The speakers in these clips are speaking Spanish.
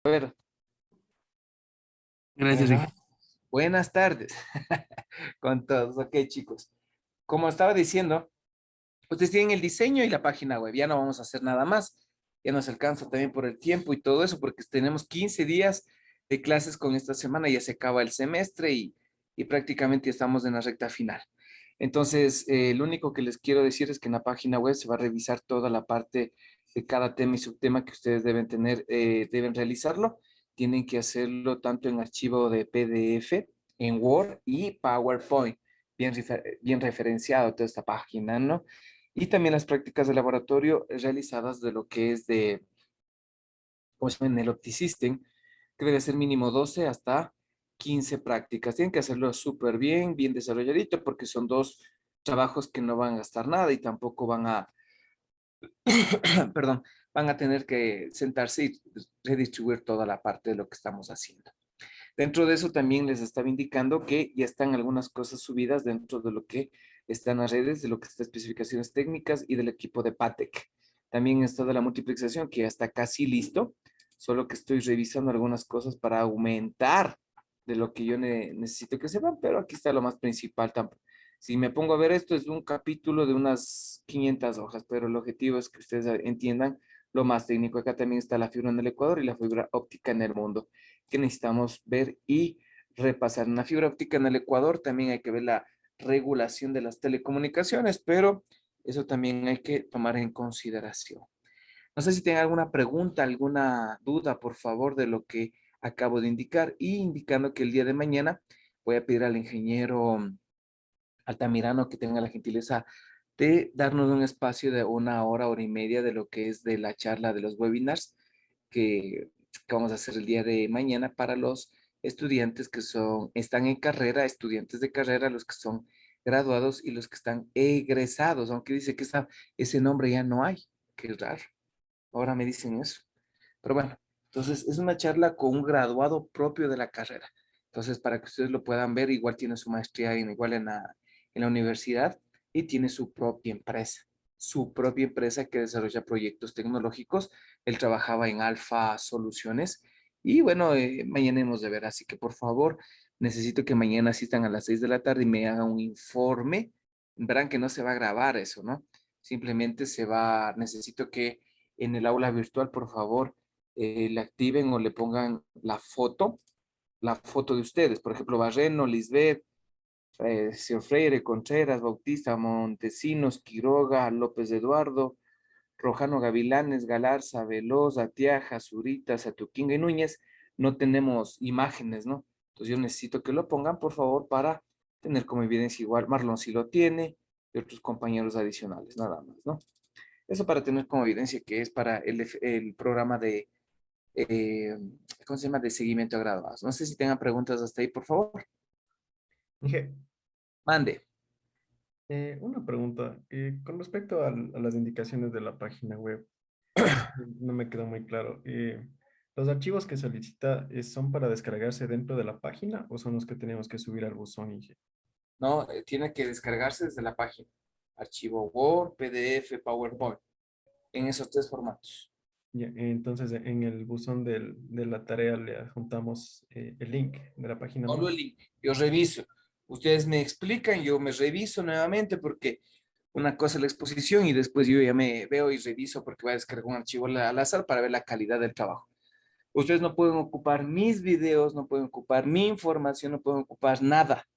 A ver, Gracias, bueno, Rick. buenas tardes con todos. Ok, chicos. Como estaba diciendo, ustedes tienen el diseño y la página web. Ya no vamos a hacer nada más. Ya nos alcanza también por el tiempo y todo eso, porque tenemos 15 días de clases con esta semana. Ya se acaba el semestre y prácticamente estamos en la recta final. Entonces, lo único que les quiero decir es que en la página web se va a revisar toda la parte de cada tema y subtema que ustedes deben tener, deben realizarlo. Tienen que hacerlo tanto en archivo de PDF, en Word y PowerPoint, bien referenciado toda esta página, ¿no? Y también las prácticas de laboratorio realizadas de lo que es de, ¿cómo se llama? En el OptiSystem, que debe ser mínimo 12 hasta 15 prácticas. Tienen que hacerlo súper bien, bien desarrolladito, porque son dos trabajos que no van a gastar nada y tampoco van a, perdón, van a tener que sentarse y redistribuir toda la parte de lo que estamos haciendo. Dentro de eso también les estaba indicando que ya están algunas cosas subidas dentro de lo que están las redes, de lo que están especificaciones técnicas y del equipo de PATEC. También está de la multiplexación que ya está casi listo, solo que estoy revisando algunas cosas para aumentar de lo que yo necesito que sepan, pero aquí está lo más principal. Si me pongo a ver esto, es un capítulo de unas 500 hojas, pero el objetivo es que ustedes entiendan lo más técnico. Acá también está la fibra en el Ecuador y la fibra óptica en el mundo que necesitamos ver y repasar. En la fibra óptica en el Ecuador también hay que ver la regulación de las telecomunicaciones, pero eso también hay que tomar en consideración. No sé si tienen alguna pregunta, alguna duda, por favor, de lo que acabo de indicar y indicando que el día de mañana voy a pedir al ingeniero Altamirano que tenga la gentileza de darnos un espacio de una hora, hora y media de lo que es de la charla de los webinars que vamos a hacer el día de mañana para los estudiantes que están en carrera, estudiantes de carrera, los que son graduados y los que están egresados, aunque dice que ese nombre ya no hay, qué raro, ahora me dicen eso. Pero bueno, entonces es una charla con un graduado propio de la carrera. Entonces, para que ustedes lo puedan ver, igual tiene su maestría igual en la universidad y tiene su propia empresa que desarrolla proyectos tecnológicos. Él trabajaba en Alfa Soluciones y bueno, mañana hemos de ver. Así que por favor, necesito que mañana asistan a las 6 de la tarde y me hagan un informe. Verán que no se va a grabar eso, ¿no? Simplemente necesito que en el aula virtual, por favor, le activen o le pongan la foto de ustedes. Por ejemplo, Barreno, Lisbeth, señor Freire, Contreras, Bautista, Montesinos, Quiroga, López Eduardo, Rojano Gavilanes, Galarza, Veloz, Atiaja, Zurita, Satuquinga y Núñez. No tenemos imágenes, ¿no? Entonces yo necesito que lo pongan, por favor, para tener como evidencia igual. Marlon sí lo tiene y otros compañeros adicionales, nada más, ¿no? Eso para tener como evidencia que es para el programa de eh, ¿cómo se llama? De seguimiento a graduados. No sé si tengan preguntas hasta ahí, por favor. Dije, Mande. una pregunta. Con respecto a las indicaciones de la página web, no me quedó muy claro. ¿Los archivos que solicita son para descargarse dentro de la página o son los que tenemos que subir al buzón, Inge? No, tiene que descargarse desde la página. Archivo Word, PDF, PowerPoint, en esos tres formatos. Ya, entonces, en el buzón de la tarea le adjuntamos el link de la página Solo nomás. el link. Yo reviso. Ustedes me explican, yo me reviso nuevamente porque una cosa es la exposición y después yo ya me veo y reviso porque voy a descargar un archivo al azar para ver la calidad del trabajo. Ustedes no pueden ocupar mis videos, no pueden ocupar mi información, no pueden ocupar nada.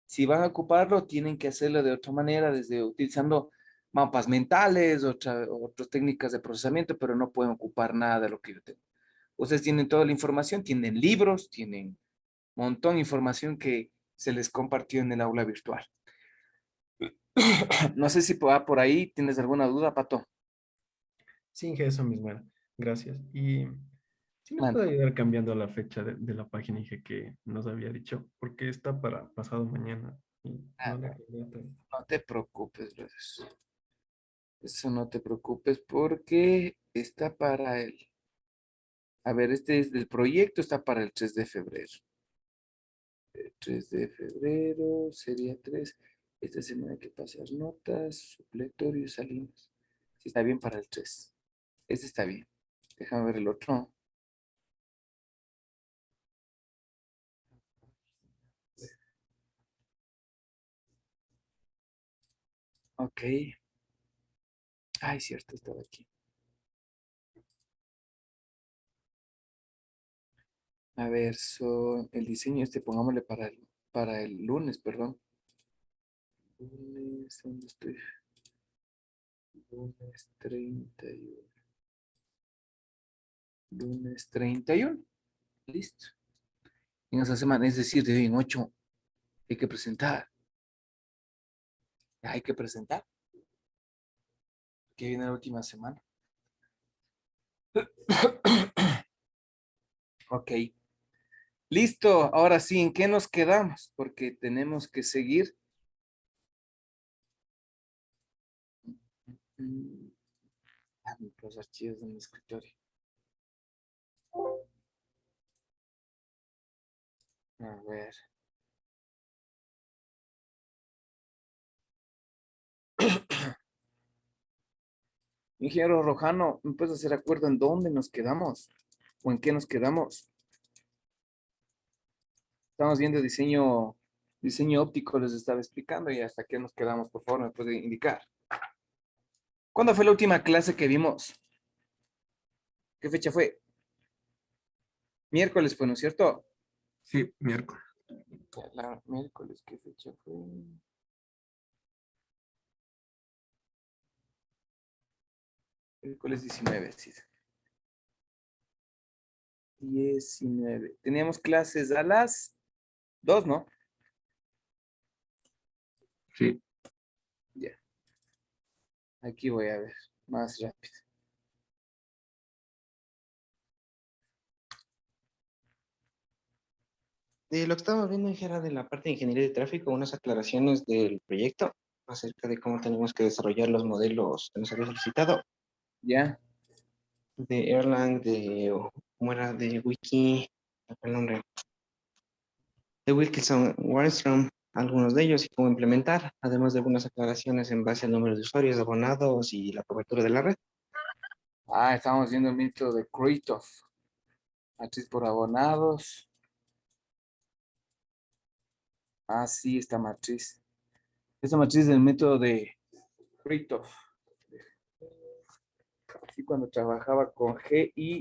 Si van a ocuparlo, tienen que hacerlo de otra manera, desde utilizando mapas mentales, otras técnicas de procesamiento, pero no pueden ocupar nada de lo que yo tengo. Ustedes tienen toda la información, tienen libros, tienen un montón de información que se les compartió en el aula virtual. No sé si va por ahí, ¿tienes alguna duda, Pato? Sí, Inge, eso mismo era. Gracias. Y si nos Mande. puede ayudar cambiando la fecha de la página, Inge, que nos había dicho, porque está para pasado mañana y no le Nada, quería tanto. no te preocupes, brothers. Eso no te preocupes porque está para él. A ver, este es del proyecto, está para el 3 de febrero. 3 de febrero, sería 3. Esta semana hay que pasar notas, supletorio, salimos. Sí, está bien para el 3. Este está bien. Déjame ver el otro. Ok. Ay, cierto, estaba aquí. A ver, el diseño pongámosle para el lunes, perdón. Lunes, ¿dónde estoy? Lunes 31. Lunes 31. Listo. En esa semana, es decir, de hoy en 8, hay que presentar. Hay que presentar. Que viene la última semana. Ok. Listo. Ahora sí, ¿en qué nos quedamos? Porque tenemos que seguir. Mm, los archivos de mi escritorio. A ver. Ingeniero Rojano, ¿me puedes hacer acuerdo en dónde nos quedamos? ¿O en qué nos quedamos? Estamos viendo diseño óptico, les estaba explicando y hasta qué nos quedamos, por favor, me puede indicar. ¿Cuándo fue la última clase que vimos? ¿Qué fecha fue? Miércoles fue, ¿no es cierto? Sí, miércoles. Miércoles, ¿qué fecha fue? Miércoles 19, sí. 19. Teníamos clases a las 2, ¿no? Sí. Ya. Aquí voy a ver, más rápido. De lo que estábamos viendo era de la parte de ingeniería de tráfico, unas aclaraciones del proyecto acerca de cómo tenemos que desarrollar los modelos que nos había solicitado, Ya. de Erlang, ¿cómo era? De Wiki, el nombre, de Wilkinson Warstrom, algunos de ellos y cómo implementar, además de algunas aclaraciones en base al número de usuarios, abonados y la cobertura de la red. Ah, estamos viendo el método de Kretov. Matriz por abonados. Ah, sí, esta matriz. Esta matriz del método de Kretov. Sí, cuando trabajaba con GIW,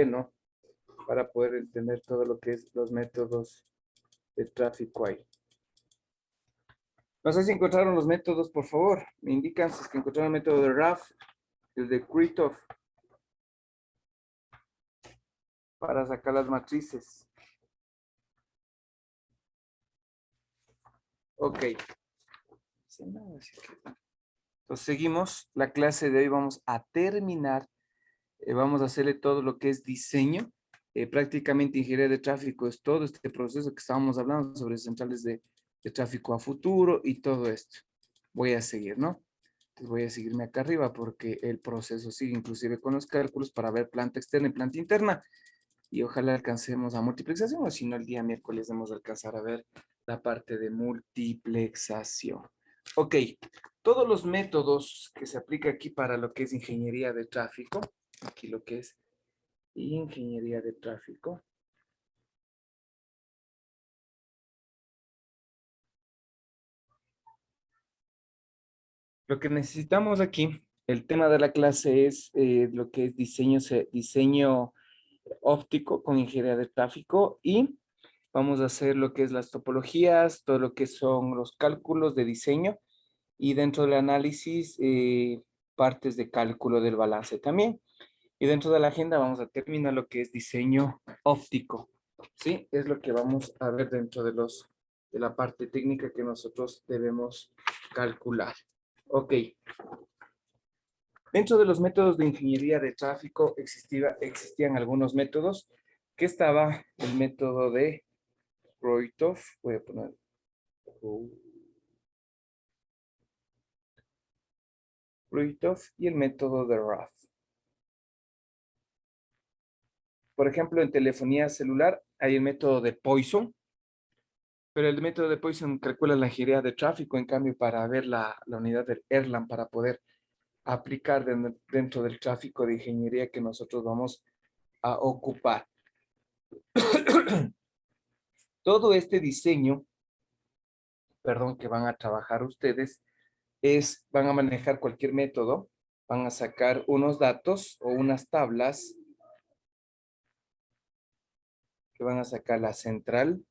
¿no? Para poder entender todo lo que es los métodos de tráfico ahí. No sé si encontraron los métodos, por favor. Me indican si es que encontraron el método de RAF, el de Kretov, para sacar las matrices. Ok. Entonces seguimos. La clase de hoy vamos a terminar. Vamos a hacerle todo lo que es diseño. Prácticamente ingeniería de tráfico es todo este proceso que estábamos hablando sobre centrales de tráfico a futuro y todo esto. Voy a seguir, ¿no? Entonces voy a seguirme acá arriba porque el proceso sigue inclusive con los cálculos para ver planta externa y planta interna. Y ojalá alcancemos a multiplexación, o si no, el día miércoles vamos a alcanzar a ver la parte de multiplexación. Ok, todos los métodos que se aplica aquí para lo que es ingeniería de tráfico, aquí lo que es ingeniería de tráfico. Lo que necesitamos aquí, el tema de la clase es lo que es diseño óptico con ingeniería de tráfico y vamos a hacer lo que es las topologías, todo lo que son los cálculos de diseño y dentro del análisis partes de cálculo del balance también. Y dentro de la agenda vamos a terminar lo que es diseño óptico. ¿Sí? Es lo que vamos a ver dentro de la parte técnica que nosotros debemos calcular. Ok. Dentro de los métodos de ingeniería de tráfico existían algunos métodos que estaba el método de Roitov. Voy a poner Roitov y el método de RAF. Por ejemplo, en telefonía celular hay el método de Poisson, pero el método de Poisson calcula la ingeniería de tráfico, en cambio, para ver la unidad del Erlang, para poder aplicar dentro del tráfico de ingeniería que nosotros vamos a ocupar. Todo este diseño, perdón, que van a trabajar ustedes van a manejar cualquier método, van a sacar unos datos o unas tablas que van a sacar la central,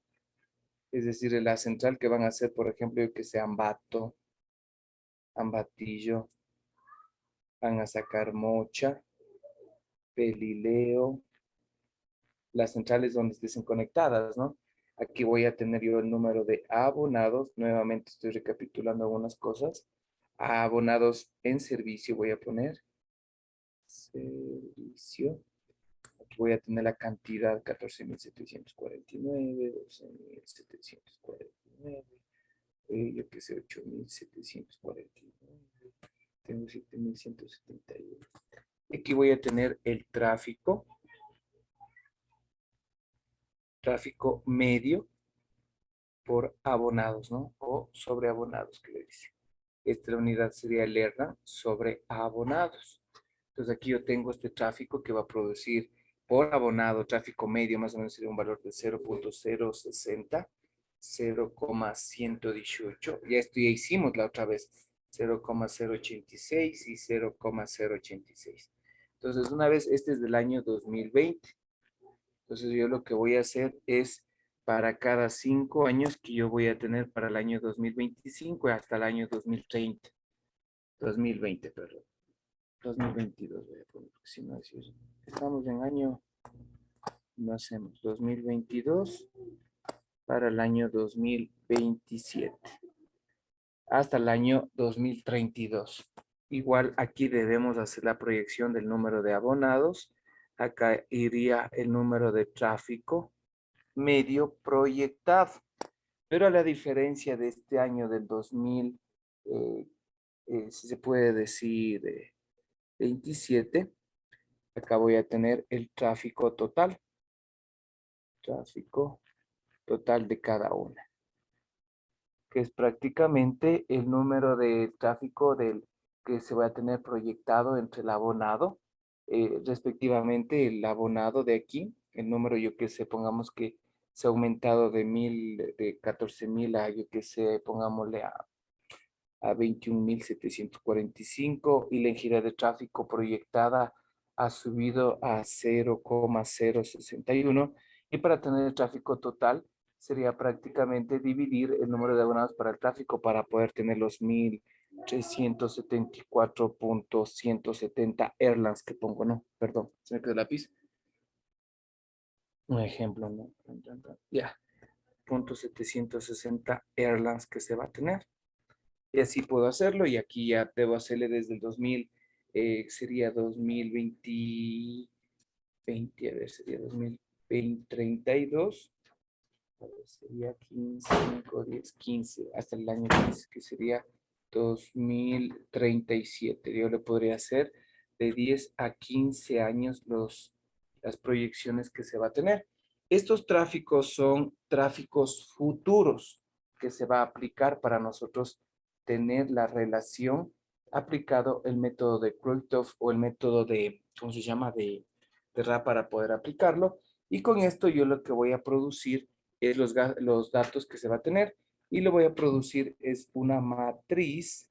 es decir, la central que van a hacer, por ejemplo, que sea ambato, ambatillo, van a sacar mocha, pelileo, las centrales donde estén conectadas, ¿no? Aquí voy a tener yo el número de abonados, nuevamente estoy recapitulando algunas cosas, abonados en servicio voy a poner, servicio. Aquí voy a tener la cantidad 14.749, 12.749, yo qué sé, 8.749, tengo 7.171. Aquí voy a tener el tráfico medio por abonados, ¿no? O sobre abonados, que le dice. Esta unidad sería el ERNA sobre abonados. Entonces aquí yo tengo este tráfico que va a producir por abonado, tráfico medio, más o menos sería un valor de 0.060, 0,118. Ya esto ya hicimos la otra vez, 0,086 y 0,086. Entonces, una vez, este es del año 2020. Entonces, yo lo que voy a hacer es para cada 5 años que yo voy a tener para el año 2025 hasta el año 2030. 2020, perdón. 2022 voy a poner, porque si no, estamos en año, no hacemos 2022 para el año 2027 hasta el año 2032. Igual aquí debemos hacer la proyección del número de abonados. Acá iría el número de tráfico medio proyectado. Pero a la diferencia de este año del 2000, si se puede decir 27, acá voy a tener el tráfico total de cada una, que es prácticamente el número de tráfico que se va a tener proyectado entre el abonado, respectivamente el abonado de aquí, el número yo que sé, pongamos que se ha aumentado de 14.000 a yo que sé, pongámosle a 21.745 y la gira de tráfico proyectada ha subido a 0,061 y para tener el tráfico total sería prácticamente dividir el número de abonados para el tráfico para poder tener los 1.374.170 airlines que pongo, no, perdón, se me quedó el lápiz. Un ejemplo, ¿no? Ya, 760 airlines que se va a tener. Y así puedo hacerlo y aquí ya debo hacerle desde el 2000, sería 2020, a ver, sería 2032, a ver, sería 15, 5, 10, 15, hasta el año 15, que sería 2037. Yo le podría hacer de 10 a 15 años las proyecciones que se va a tener. Estos tráficos son tráficos futuros que se va a aplicar para nosotros tener la relación aplicado el método de Kirchhoff o el método de, ¿cómo se llama? De RAP para poder aplicarlo. Y con esto yo lo que voy a producir es los datos que se va a tener y lo voy a producir es una matriz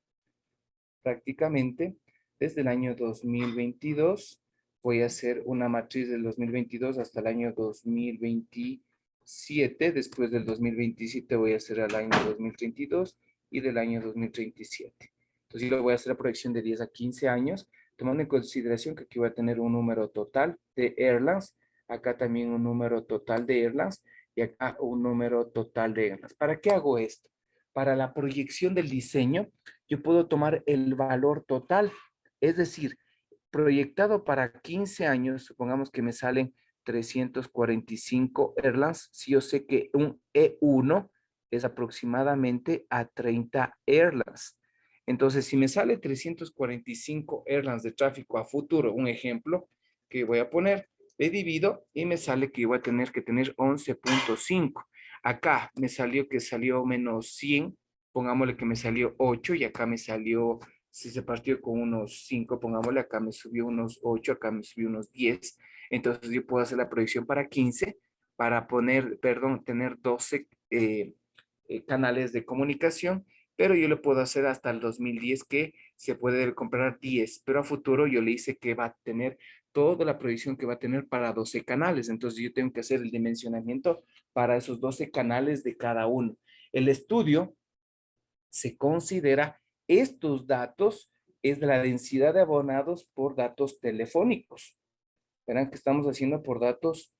prácticamente desde el año 2022. Voy a hacer una matriz del 2022 hasta el año 2027. Después del 2027 voy a hacer al año 2032 y del año 2037. Entonces yo voy a hacer la proyección de 10 a 15 años, tomando en consideración que aquí voy a tener un número total de airlines, acá también un número total de airlines y acá un número total de airlines. ¿Para qué hago esto? Para la proyección del diseño, yo puedo tomar el valor total, es decir, proyectado para 15 años, supongamos que me salen 345 airlines, si yo sé que un E1 es aproximadamente a 30 airlines. Entonces, si me sale 345 airlines de tráfico a futuro, un ejemplo que voy a poner, le divido y me sale que voy a tener que tener 11.5. Acá me salió que salió menos 100, pongámosle que me salió 8 y acá me salió, si se partió con unos 5, pongámosle acá me subió unos 8, acá me subió unos 10. Entonces yo puedo hacer la proyección para 15 para poner, perdón, tener 12 canales de comunicación, pero yo le puedo hacer hasta el 2010 que se puede comprar 10, pero a futuro yo le hice que va a tener toda la proyección que va a tener para 12 canales. Entonces yo tengo que hacer el dimensionamiento para esos 12 canales de cada uno. El estudio se considera estos datos es de la densidad de abonados por datos telefónicos. Verán que estamos haciendo por datos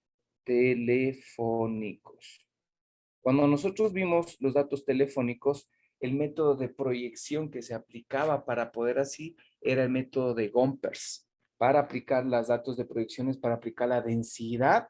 telefónicos. Cuando nosotros vimos los datos telefónicos, el método de proyección que se aplicaba para poder así era el método de Gompers, para aplicar los datos de proyecciones, para aplicar la densidad,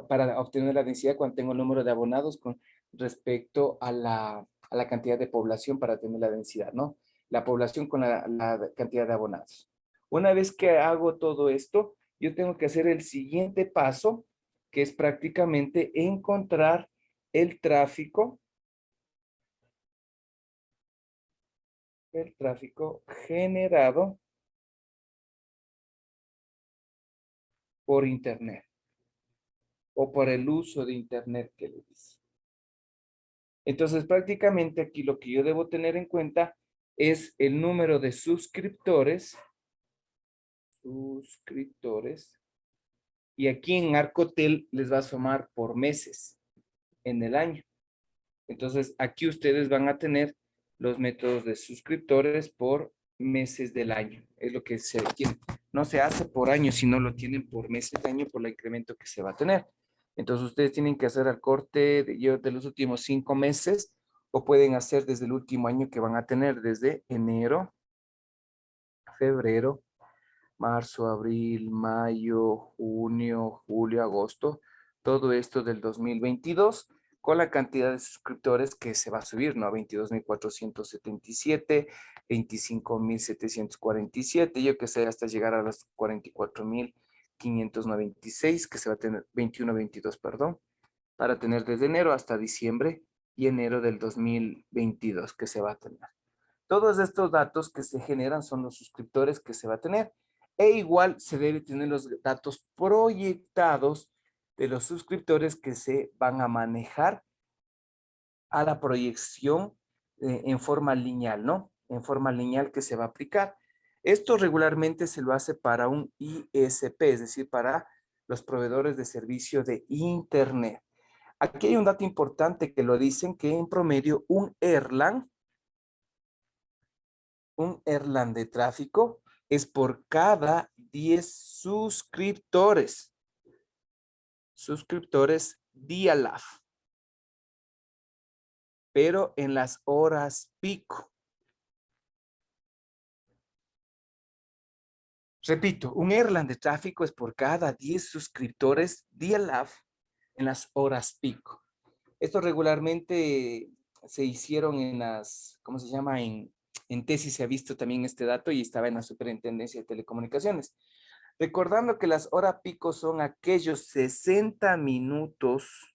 para obtener la densidad cuando tengo el número de abonados con respecto a la cantidad de población para tener la densidad, ¿no? La población con la cantidad de abonados. Una vez que hago todo esto, yo tengo que hacer el siguiente paso, que es prácticamente encontrar el tráfico generado por Internet o por el uso de Internet que le dice. Entonces, prácticamente aquí lo que yo debo tener en cuenta es el número de suscriptores, y aquí en Arcotel les va a sumar por meses en el año. Entonces, aquí ustedes van a tener los métodos de suscriptores por meses del año. Es lo que se quiere. No se hace por año, sino lo tienen por meses de año por el incremento que se va a tener. Entonces, ustedes tienen que hacer el corte de los últimos 5 meses o pueden hacer desde el último año que van a tener, desde enero, febrero, marzo, abril, mayo, junio, julio, agosto, todo esto del 2022 con la cantidad de suscriptores que se va a subir, ¿no? 22,477, 25,747, yo que sé, hasta llegar a los 44,596, que se va a tener 22, perdón, para tener desde enero hasta diciembre y enero del 2022 que se va a tener. Todos estos datos que se generan son los suscriptores que se va a tener. E igual se debe tener los datos proyectados de los suscriptores que se van a manejar a la proyección en forma lineal, ¿no? En forma lineal que se va a aplicar. Esto regularmente se lo hace para un ISP, es decir, para los proveedores de servicio de Internet. Aquí hay un dato importante que lo dicen, que en promedio un Erlang de tráfico es por cada 10 suscriptores. Suscriptores día pero en las horas pico. Repito, un Erlang de tráfico es por cada 10 suscriptores día en las horas pico. Esto regularmente se hicieron en las, ¿cómo se llama? En tesis se ha visto también este dato y estaba en la Superintendencia de Telecomunicaciones. Recordando que las horas pico son aquellos 60 minutos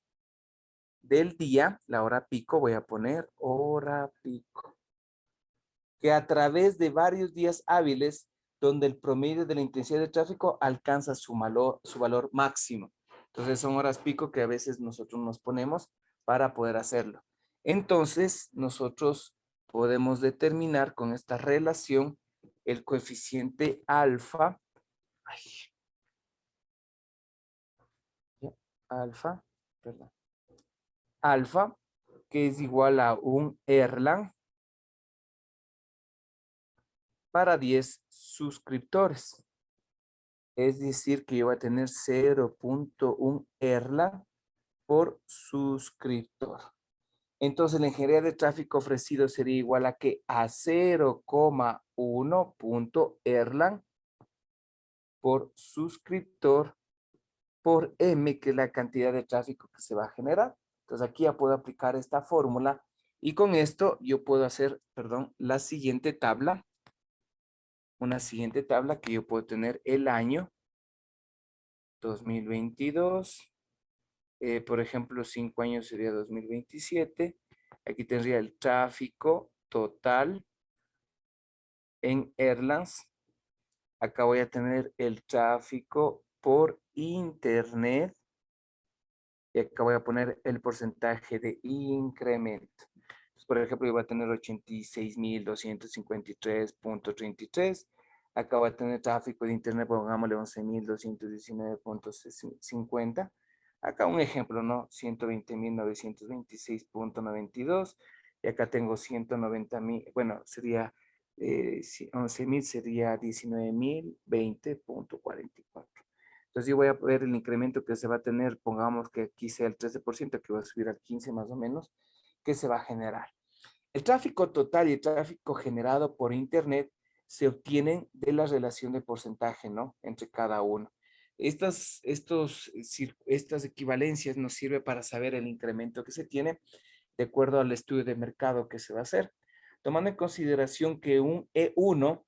del día, la hora pico, voy a poner hora pico, que a través de varios días hábiles, donde el promedio de la intensidad de tráfico alcanza su valor máximo. Entonces son horas pico que a veces nosotros nos ponemos para poder hacerlo. Entonces nosotros podemos determinar con esta relación el coeficiente alfa, alfa, perdón, alfa, que es igual a un Erlang para 10 suscriptores. Es decir, que yo voy a tener 0.1 Erlang por suscriptor. Entonces, la ingeniería de tráfico ofrecido sería igual a que a 0,1 Erlang por suscriptor por M, que es la cantidad de tráfico que se va a generar. Entonces, aquí ya puedo aplicar esta fórmula y con esto yo puedo hacer, perdón, la siguiente tabla. Una siguiente tabla que yo puedo tener el año 2022. Por ejemplo, 5 años sería 2027. Aquí tendría el tráfico total en Erlands. Acá voy a tener el tráfico por Internet. Y acá voy a poner el porcentaje de incremento. Pues, por ejemplo, yo voy a tener 86.253.33. Acá voy a tener tráfico de internet, pongámosle 11.219.50. Acá un ejemplo, ¿no? 120.926.92. Y acá tengo 190.000, bueno, sería 11.000, sería 19.020.44. Entonces yo voy a ver el incremento que se va a tener, pongamos que aquí sea el 13%, que va a subir al 15 más o menos, que se va a generar. El tráfico total y el tráfico generado por Internet se obtienen de la relación de porcentaje, ¿no? Entre cada uno. Estas equivalencias nos sirven para saber el incremento que se tiene de acuerdo al estudio de mercado que se va a hacer. Tomando en consideración que un E1,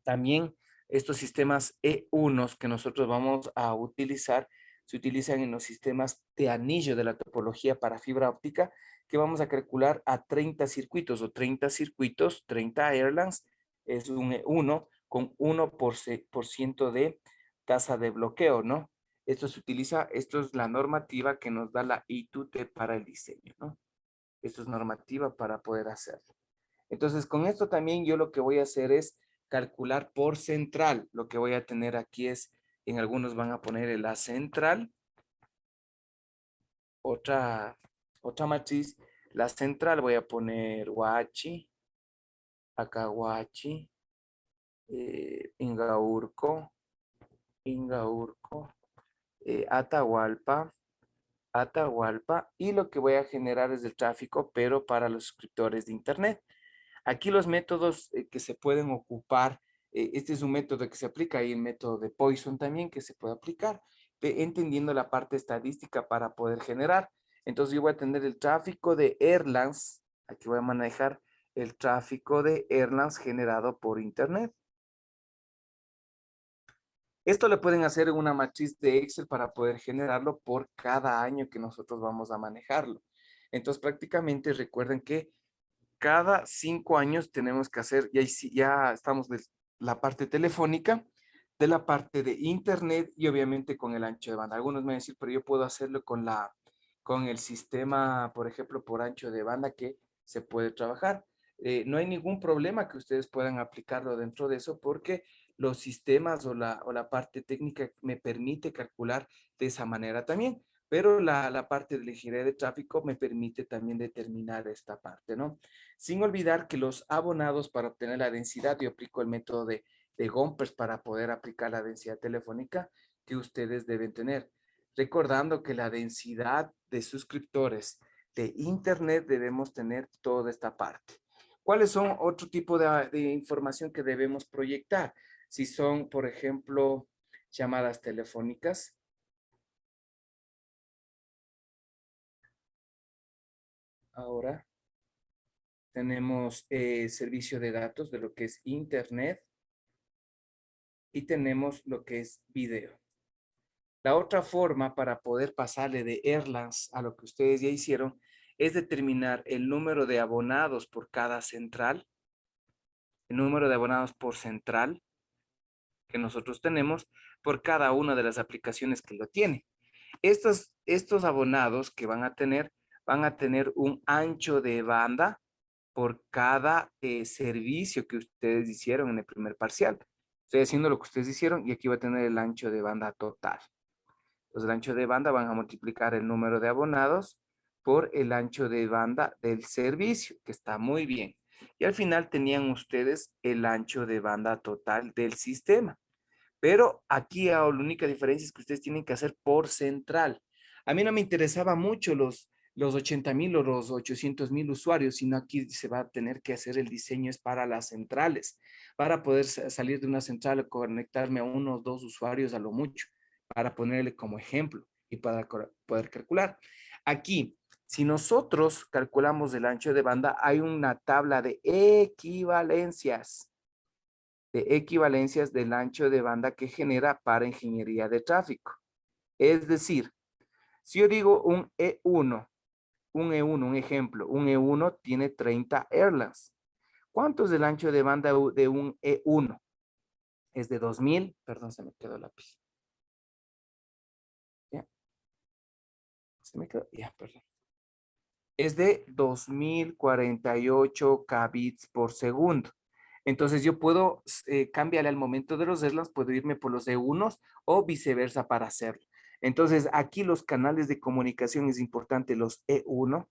también estos sistemas E1 que nosotros vamos a utilizar, se utilizan en los sistemas de anillo de la topología para fibra óptica, que vamos a calcular a 30 circuitos o 30 circuitos, 30 airlines, es un E1 con 1% de tasa de bloqueo, ¿no? Esto se utiliza, esto es la normativa que nos da la ITUT para el diseño, ¿no? Esto es normativa para poder hacerlo. Entonces, con esto también yo lo que voy a hacer es calcular por central. Lo que voy a tener aquí es, en algunos van a poner la central, otra matriz. La central voy a poner Huachi, acá Huachi, Ingaurco, Atahualpa, y lo que voy a generar es el tráfico, pero para los suscriptores de Internet. Aquí los métodos que se pueden ocupar, este es un método que se aplica y el método de Poisson también que se puede aplicar, entendiendo la parte estadística para poder generar. Entonces yo voy a tener el tráfico de Erlands, aquí voy a manejar el tráfico de Erlands generado por Internet. Esto le pueden hacer en una matriz de Excel para poder generarlo por cada año que nosotros vamos a manejarlo. Entonces prácticamente recuerden que cada 5 años tenemos que hacer, ya estamos de la parte telefónica, de la parte de internet y obviamente con el ancho de banda. Algunos me van a decir, pero yo puedo hacerlo con el sistema, por ejemplo, por ancho de banda que se puede trabajar. No hay ningún problema que ustedes puedan aplicarlo dentro de eso porque los sistemas o la parte técnica me permite calcular de esa manera también, pero la parte de la ingeniería de tráfico me permite también determinar esta parte, ¿no? Sin olvidar que los abonados para obtener la densidad, yo aplico el método de Gompers para poder aplicar la densidad telefónica que ustedes deben tener. Recordando que la densidad de suscriptores de Internet debemos tener toda esta parte. ¿Cuáles son otro tipo de información que debemos proyectar? Si son, por ejemplo, llamadas telefónicas. Ahora tenemos servicio de datos de lo que es Internet y tenemos lo que es video. La otra forma para poder pasarle de Erlands a lo que ustedes ya hicieron es determinar el número de abonados por cada central, el número de abonados por central que nosotros tenemos por cada una de las aplicaciones que lo tiene. Estos abonados que van a tener un ancho de banda por cada servicio que ustedes hicieron en el primer parcial. Estoy haciendo lo que ustedes hicieron y aquí va a tener el ancho de banda total. Entonces, el ancho de banda van a multiplicar el número de abonados por el ancho de banda del servicio, que está muy bien. Y al final tenían ustedes el ancho de banda total del sistema. Pero aquí la única diferencia es que ustedes tienen que hacer por central. A mí no me interesaba mucho los 80.000 o los 800.000 usuarios, sino aquí se va a tener que hacer el diseño es para las centrales, para poder salir de una central, conectarme a unos 2 usuarios a lo mucho, para ponerle como ejemplo y para poder calcular. Aquí, si nosotros calculamos el ancho de banda, hay una tabla de equivalencias del ancho de banda que genera para ingeniería de tráfico. Es decir, si yo digo un E1, un ejemplo, un E1 tiene 30 airlines. ¿Cuánto es el ancho de banda de un E1? Es de 2000, perdón, se me quedó el lápiz. Ya, se me quedó, ya, perdón. es de 2048 kbits por segundo. Entonces yo puedo cambiar al momento de los ESLAMs, puedo irme por los E1 o viceversa para hacerlo. Entonces aquí los canales de comunicación es importante, los E1,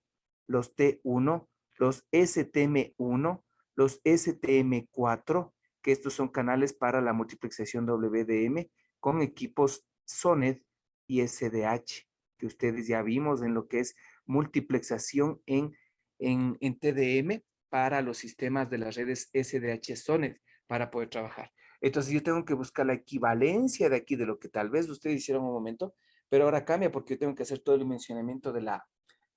los T1, los STM1, los STM4, que estos son canales para la multiplexación WDM con equipos SONET y SDH, que ustedes ya vimos en lo que es multiplexación en TDM para los sistemas de las redes SDH SONET para poder trabajar. Entonces yo tengo que buscar la equivalencia de aquí, de lo que tal vez ustedes hicieron un momento, pero ahora cambia porque yo tengo que hacer todo el dimensionamiento de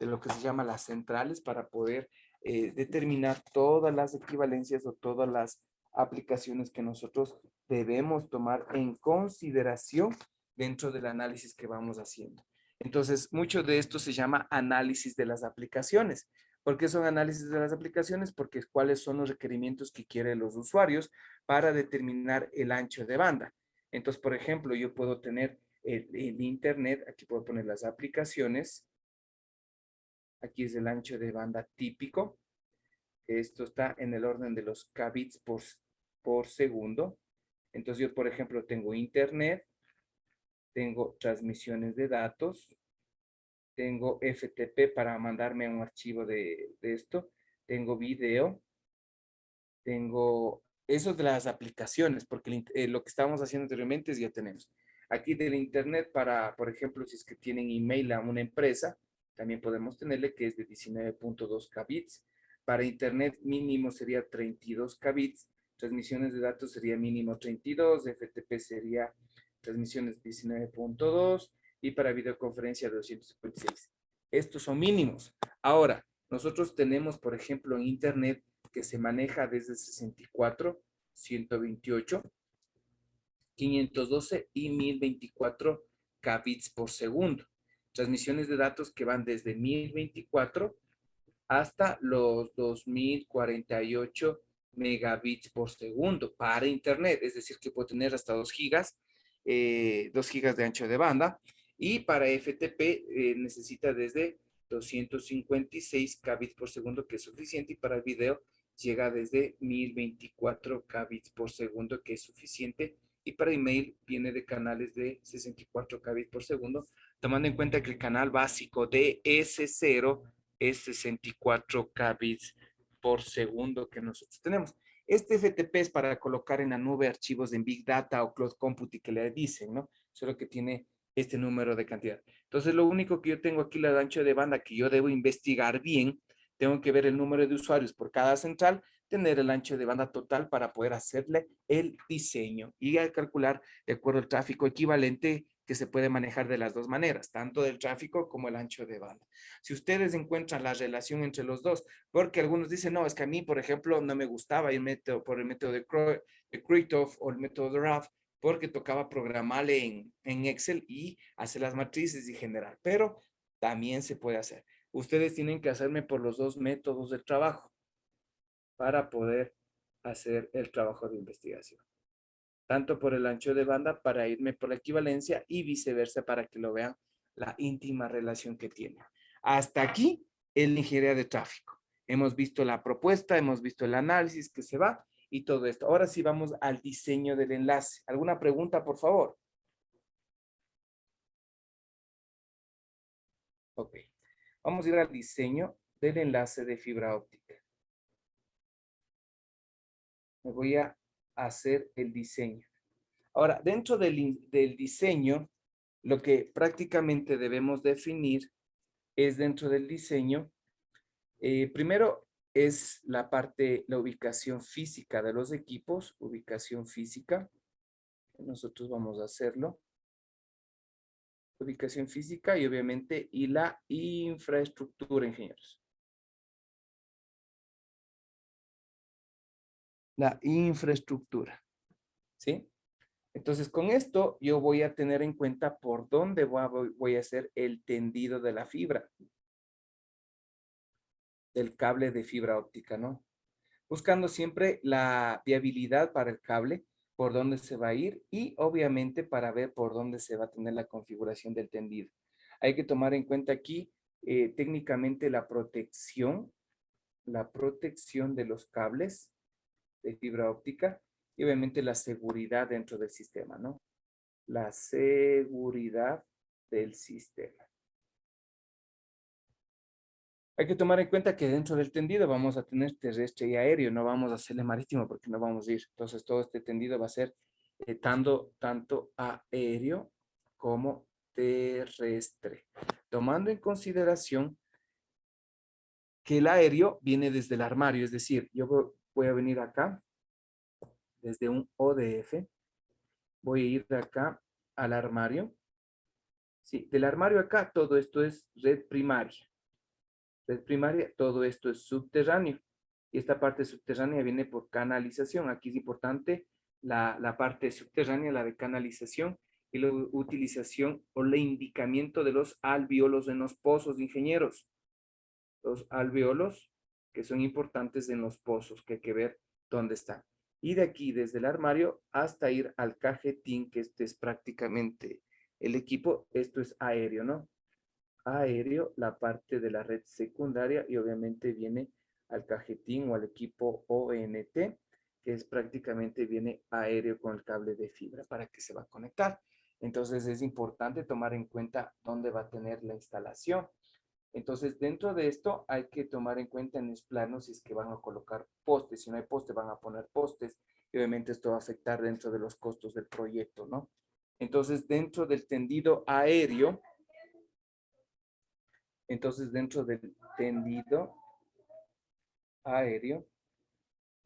lo que se llama las centrales para poder determinar todas las equivalencias o todas las aplicaciones que nosotros debemos tomar en consideración dentro del análisis que vamos haciendo. Entonces, mucho de esto se llama análisis de las aplicaciones. ¿Por qué son análisis de las aplicaciones? Porque cuáles son los requerimientos que quieren los usuarios para determinar el ancho de banda. Entonces, por ejemplo, yo puedo tener el Internet, aquí puedo poner las aplicaciones. Aquí es el ancho de banda típico. Esto está en el orden de los kbits por segundo. Entonces yo, por ejemplo, tengo Internet, tengo transmisiones de datos, tengo FTP para mandarme un archivo de esto, tengo video, tengo eso de las aplicaciones, porque lo que estábamos haciendo anteriormente es ya tenemos. Aquí del Internet para, por ejemplo, si es que tienen email a una empresa, también podemos tenerle que es de 19.2 kbits. Para Internet mínimo sería 32 kbits, transmisiones de datos sería mínimo 32, FTP sería transmisiones 19.2 y para videoconferencia 256. Estos son mínimos. Ahora, nosotros tenemos, por ejemplo, en Internet que se maneja desde 64, 128, 512 y 1024 kbits por segundo. Transmisiones de datos que van desde 1024 hasta los 2048 megabits por segundo para Internet, es decir, que puedo tener hasta 2 gigas, 2 gigas de ancho de banda, y para FTP necesita desde 256 kbits por segundo, que es suficiente, y para el video llega desde 1024 kbits por segundo, que es suficiente, y para email viene de canales de 64 kbits por segundo, tomando en cuenta que el canal básico de S0 es 64 kbits por segundo que nosotros tenemos. Este FTP es para colocar en la nube archivos en Big Data o Cloud Computing que le dicen, ¿no? Solo que tiene este número de cantidad. Entonces, lo único que yo tengo aquí, la ancho de banda que yo debo investigar bien, tengo que ver el número de usuarios por cada central, tener el ancho de banda total para poder hacerle el diseño y a calcular de acuerdo al tráfico equivalente que se puede manejar de las dos maneras, tanto del tráfico como el ancho de banda. Si ustedes encuentran la relación entre los dos, porque algunos dicen, no, es que a mí, por ejemplo, no me gustaba el método, por el método de Kretov o el método de RAF, porque tocaba programarle en Excel y hacer las matrices y generar, pero también se puede hacer. Ustedes tienen que hacerme por los dos métodos de trabajo para poder hacer el trabajo de investigación. Tanto por el ancho de banda para irme por la equivalencia y viceversa para que lo vean la íntima relación que tiene. Hasta aquí el ingeniería de tráfico. Hemos visto la propuesta, hemos visto el análisis que se va y todo esto. Ahora sí vamos al diseño del enlace. ¿Alguna pregunta, por favor? Ok. Vamos a ir al diseño del enlace de fibra óptica. Me voy a hacer el diseño. Ahora, dentro del diseño, lo que prácticamente debemos definir es dentro del diseño, primero es la parte, la ubicación física de los equipos, ubicación física. Nosotros vamos a hacerlo. Ubicación física y obviamente, y la infraestructura, ingenieros. La infraestructura, ¿sí? Entonces, con esto yo voy a tener en cuenta por dónde voy a hacer el tendido de la fibra, del cable de fibra óptica, ¿no? Buscando siempre la viabilidad para el cable, por dónde se va a ir y obviamente para ver por dónde se va a tener la configuración del tendido. Hay que tomar en cuenta aquí técnicamente la protección de los cables de fibra óptica y obviamente la seguridad dentro del sistema, ¿no? La seguridad del sistema. Hay que tomar en cuenta que dentro del tendido vamos a tener terrestre y aéreo, no vamos a hacerle marítimo porque no vamos a ir. Entonces todo este tendido va a ser tanto aéreo como terrestre. Tomando en consideración que el aéreo viene desde el armario, es decir, yo voy a venir acá desde un ODF, voy a ir de acá al armario. Sí, del armario acá todo esto es red primaria. Red primaria, todo esto es subterráneo. Y esta parte subterránea viene por canalización. Aquí es importante la parte subterránea, la de canalización y la utilización o el indicamiento de los alvéolos en los pozos, ingenieros. Los alvéolos que son importantes en los pozos, que hay que ver dónde están. Y de aquí, desde el armario, hasta ir al cajetín, que este es prácticamente el equipo. Esto es aéreo, ¿no? Aéreo, la parte de la red secundaria, y obviamente viene al cajetín o al equipo ONT, que es prácticamente viene aéreo con el cable de fibra para que se va a conectar. Entonces es importante tomar en cuenta dónde va a tener la instalación. Entonces, dentro de esto hay que tomar en cuenta en los planos si es que van a colocar postes. Si no hay poste, van a poner postes. Y obviamente esto va a afectar dentro de los costos del proyecto, ¿no? Entonces, dentro del tendido aéreo,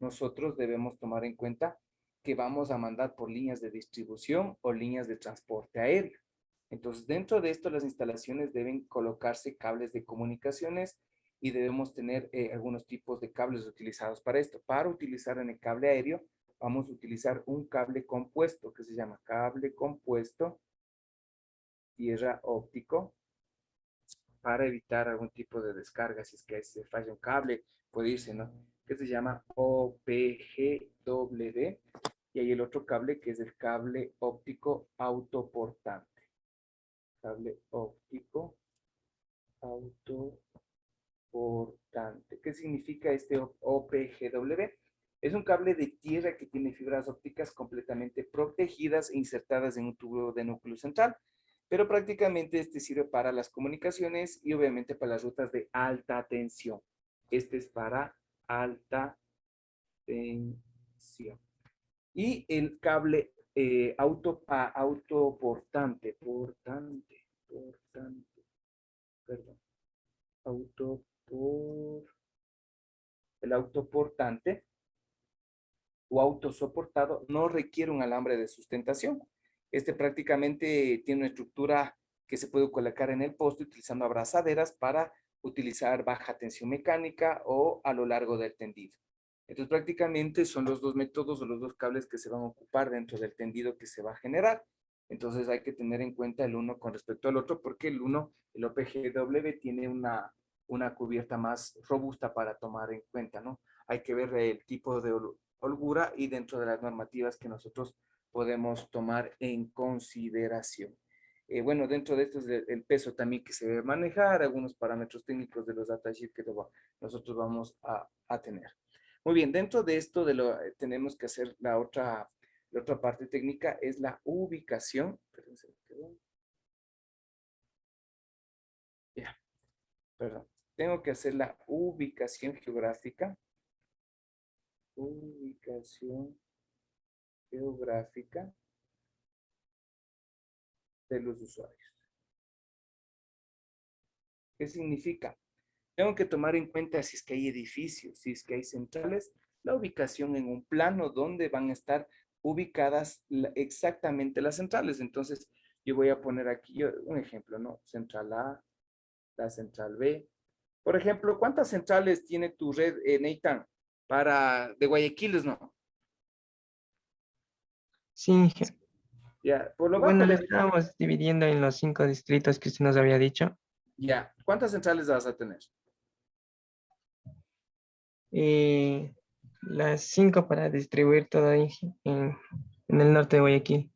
nosotros debemos tomar en cuenta que vamos a mandar por líneas de distribución o líneas de transporte aéreo. Entonces, dentro de esto, las instalaciones deben colocarse cables de comunicaciones y debemos tener algunos tipos de cables utilizados para esto. Para utilizar en el cable aéreo, vamos a utilizar un cable compuesto que se llama cable compuesto tierra óptico para evitar algún tipo de descarga. Si es que se falla un cable, puede irse, ¿no? Que se llama OPGW. Y hay el otro cable que es el cable óptico autoportante. Cable óptico autoportante. ¿Qué significa este OPGW? Es un cable de tierra que tiene fibras ópticas completamente protegidas e insertadas en un tubo de núcleo central, pero prácticamente este sirve para las comunicaciones y obviamente para las rutas de alta tensión. Este es para alta tensión. Y el cable autoportante, perdón, el autoportante o autosoportado no requiere un alambre de sustentación. Este prácticamente tiene una estructura que se puede colocar en el poste utilizando abrazaderas para utilizar baja tensión mecánica o a lo largo del tendido. Entonces prácticamente son los dos métodos o los dos cables que se van a ocupar dentro del tendido que se va a generar. Entonces hay que tener en cuenta el uno con respecto al otro porque el OPGW tiene una cubierta más robusta para tomar en cuenta, ¿no? Hay que ver el tipo de holgura y dentro de las normativas que nosotros podemos tomar en consideración. Bueno, dentro de esto es el peso también que se debe manejar, algunos parámetros técnicos de los datasheets que nosotros vamos a tener. Muy bien, dentro de esto tenemos que hacer la otra parte técnica, es la ubicación. Ya, perdón. Tengo que hacer la ubicación geográfica. Ubicación geográfica de los usuarios. ¿Qué significa? Tengo que tomar en cuenta si es que hay edificios, si es que hay centrales, la ubicación en un plano donde van a estar ubicadas exactamente las centrales. Entonces, yo voy a poner aquí un ejemplo, ¿no? Central A, la central B. Por ejemplo, ¿cuántas centrales tiene tu red, Neitan, de Guayaquil, no? Sí, Ya, por lo bueno, bajo lo le... estábamos dividiendo en los 5 distritos que usted nos había dicho. Ya, ¿cuántas centrales vas a tener? Y las 5 para distribuir todo ahí en el norte de Guayaquil.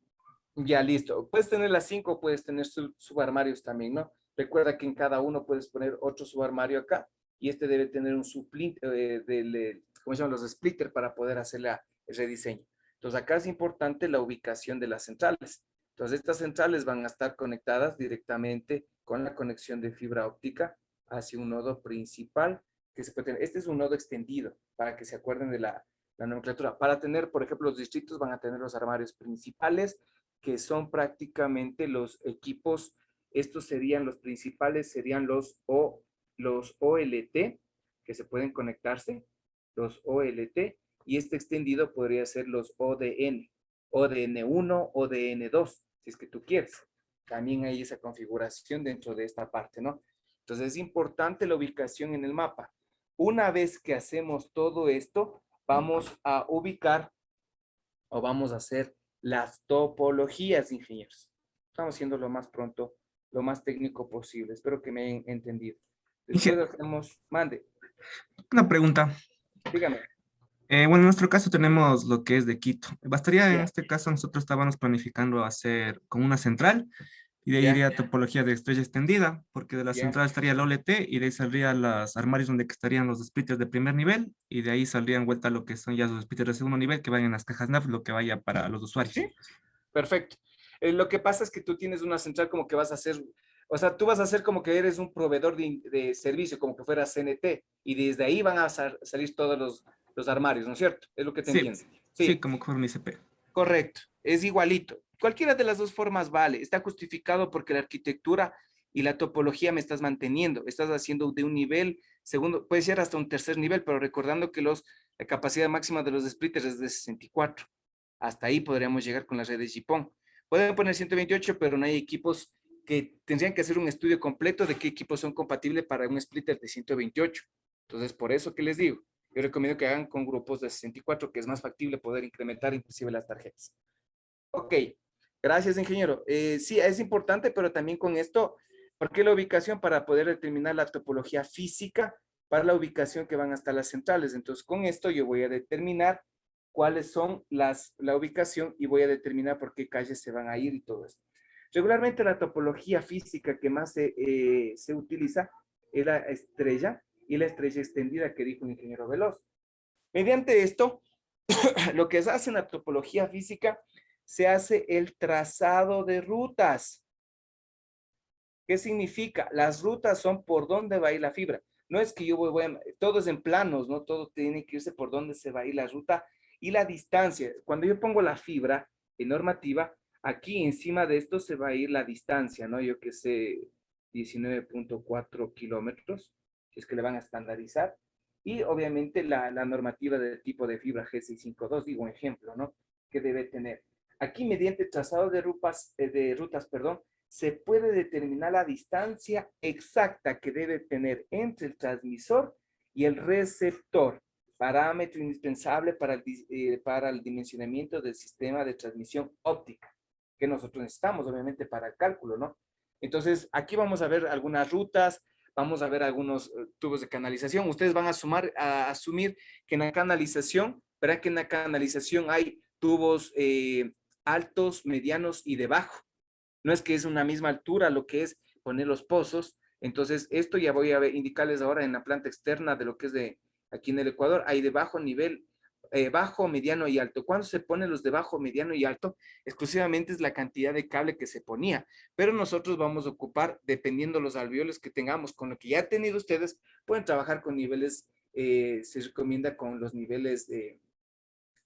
Ya, listo. Puedes tener las 5, puedes tener subarmarios también, ¿no? Recuerda que en cada uno puedes poner otro subarmario acá y este debe tener un ¿cómo se llaman? Los splitter para poder hacer el rediseño. Entonces, acá es importante la ubicación de las centrales. Entonces, estas centrales van a estar conectadas directamente con la conexión de fibra óptica hacia un nodo principal que se puede tener. Este es un nodo extendido para que se acuerden de la nomenclatura. Para tener, por ejemplo, los distritos van a tener los armarios principales, que son prácticamente los equipos. Estos serían los principales, serían los OLT, que se pueden conectarse, los OLT, y este extendido podría ser los ODN, ODN1, ODN2, si es que tú quieres. También hay esa configuración dentro de esta parte, ¿no? Entonces es importante la ubicación en el mapa. Una vez que hacemos todo esto, vamos a ubicar o vamos a hacer las topologías, ingenieros. Estamos haciendo lo más pronto, lo más técnico posible. Espero que me hayan entendido. Después hacemos, mande, Una pregunta. dígame. Bueno, en nuestro caso tenemos lo que es de Quito. Bastaría, en Ya, este caso, nosotros estábamos planificando hacer con una central y de ahí ya, iría topología de estrella extendida, porque de la ya. central estaría el OLT y de ahí saldrían los armarios donde estarían los splitters de primer nivel y de ahí saldrían vuelta lo que son ya los splitters de segundo nivel que vayan en las cajas NAV, lo que vaya para los usuarios. Sí, perfecto. Lo que pasa es que tú tienes una central como que vas a hacer, o sea, tú vas a hacer como que eres un proveedor de servicio, como que fuera CNT, y desde ahí van a salir todos los armarios, ¿no es cierto? Es lo que te Sí, entiendo. sí, Sí, como que fuera un ICP. correcto, es igualito. Cualquiera de las dos formas vale. Está justificado porque la arquitectura y la topología me estás manteniendo. Estás haciendo de un nivel, segundo, puede ser hasta un tercer nivel, pero recordando que la capacidad máxima de los splitters es de 64. Hasta ahí podríamos llegar con las redes GPON. Pueden poner 128, pero no hay equipos que tendrían que hacer un estudio completo de qué equipos son compatibles para un splitter de 128. Entonces, por eso que les digo, yo recomiendo que hagan con grupos de 64, que es más factible poder incrementar inclusive las tarjetas. Ok, gracias, ingeniero. Sí, es importante, pero también con esto, ¿por qué la ubicación? Para poder determinar la topología física para la ubicación que van hasta las centrales. Entonces, con esto yo voy a determinar cuáles son la ubicación y voy a determinar por qué calles se van a ir y todo esto. Regularmente la topología física que más se utiliza es la estrella y la estrella extendida que dijo el ingeniero Veloz. Mediante esto, lo que se hace en la topología física, se hace el trazado de rutas. ¿Qué significa? Las rutas son por dónde va a ir la fibra. No es que yo todo es en planos, ¿no? Todo tiene que irse por dónde se va a ir la ruta y la distancia. Cuando yo pongo la fibra en normativa, aquí encima de esto se va a ir la distancia, ¿no? Yo que sé, 19.4 kilómetros, si es que le van a estandarizar. Y obviamente la normativa del tipo de fibra G652, digo un ejemplo, ¿no? Que debe tener. Aquí mediante trazado de rutas, perdón, se puede determinar la distancia exacta que debe tener entre el transmisor y el receptor, parámetro indispensable para el dimensionamiento del sistema de transmisión óptica, que nosotros necesitamos, obviamente, para el cálculo, ¿no? Entonces, aquí vamos a ver algunas rutas, vamos a ver algunos tubos de canalización. Ustedes van a asumir que en la canalización, ¿verdad? Que en la canalización hay tubos altos, medianos y de bajo. No es que es una misma altura lo que es poner los pozos. Entonces, esto ya voy a indicarles ahora en la planta externa de lo que es de aquí en el Ecuador. Hay de bajo nivel, bajo, mediano y alto. ¿Cuándo se ponen los de bajo, mediano y alto? Exclusivamente es la cantidad de cable que se ponía. Pero nosotros vamos a ocupar, dependiendo los alveoles que tengamos, con lo que ya han tenido ustedes, pueden trabajar con niveles, se recomienda con los niveles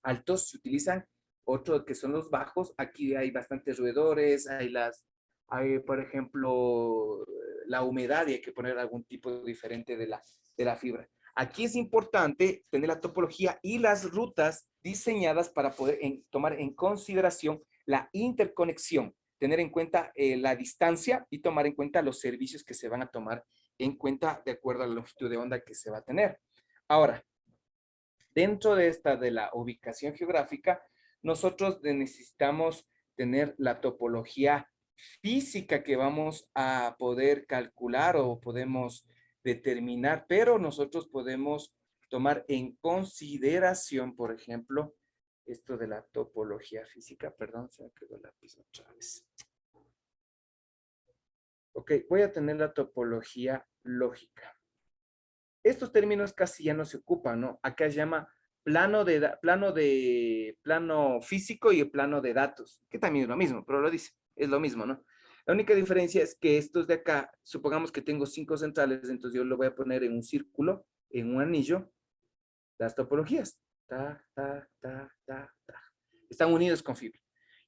altos, se utilizan otro que son los bajos. Aquí hay bastantes roedores, hay, por ejemplo, la humedad y hay que poner algún tipo diferente de la fibra. Aquí es importante tener la topología y las rutas diseñadas para poder tomar en consideración la interconexión, tener en cuenta la distancia y tomar en cuenta los servicios que se van a tomar en cuenta de acuerdo a la longitud de onda que se va a tener. Ahora, dentro de esta de la ubicación geográfica, nosotros necesitamos tener la topología física que vamos a poder calcular o podemos determinar, pero nosotros podemos tomar en consideración, por ejemplo, esto de la topología física. Perdón, se me quedó el lápiz otra vez. Ok, voy a tener la topología lógica. Estos términos casi ya no se ocupan, ¿no? Acá se llama plano físico y el plano de datos, que también es lo mismo, pero lo dice, es lo mismo, ¿no? La única diferencia es que estos de acá, supongamos que tengo 5 centrales, entonces yo lo voy a poner en un círculo, en un anillo, las topologías. Ta, ta, ta, ta, ta. Están unidos con fibra.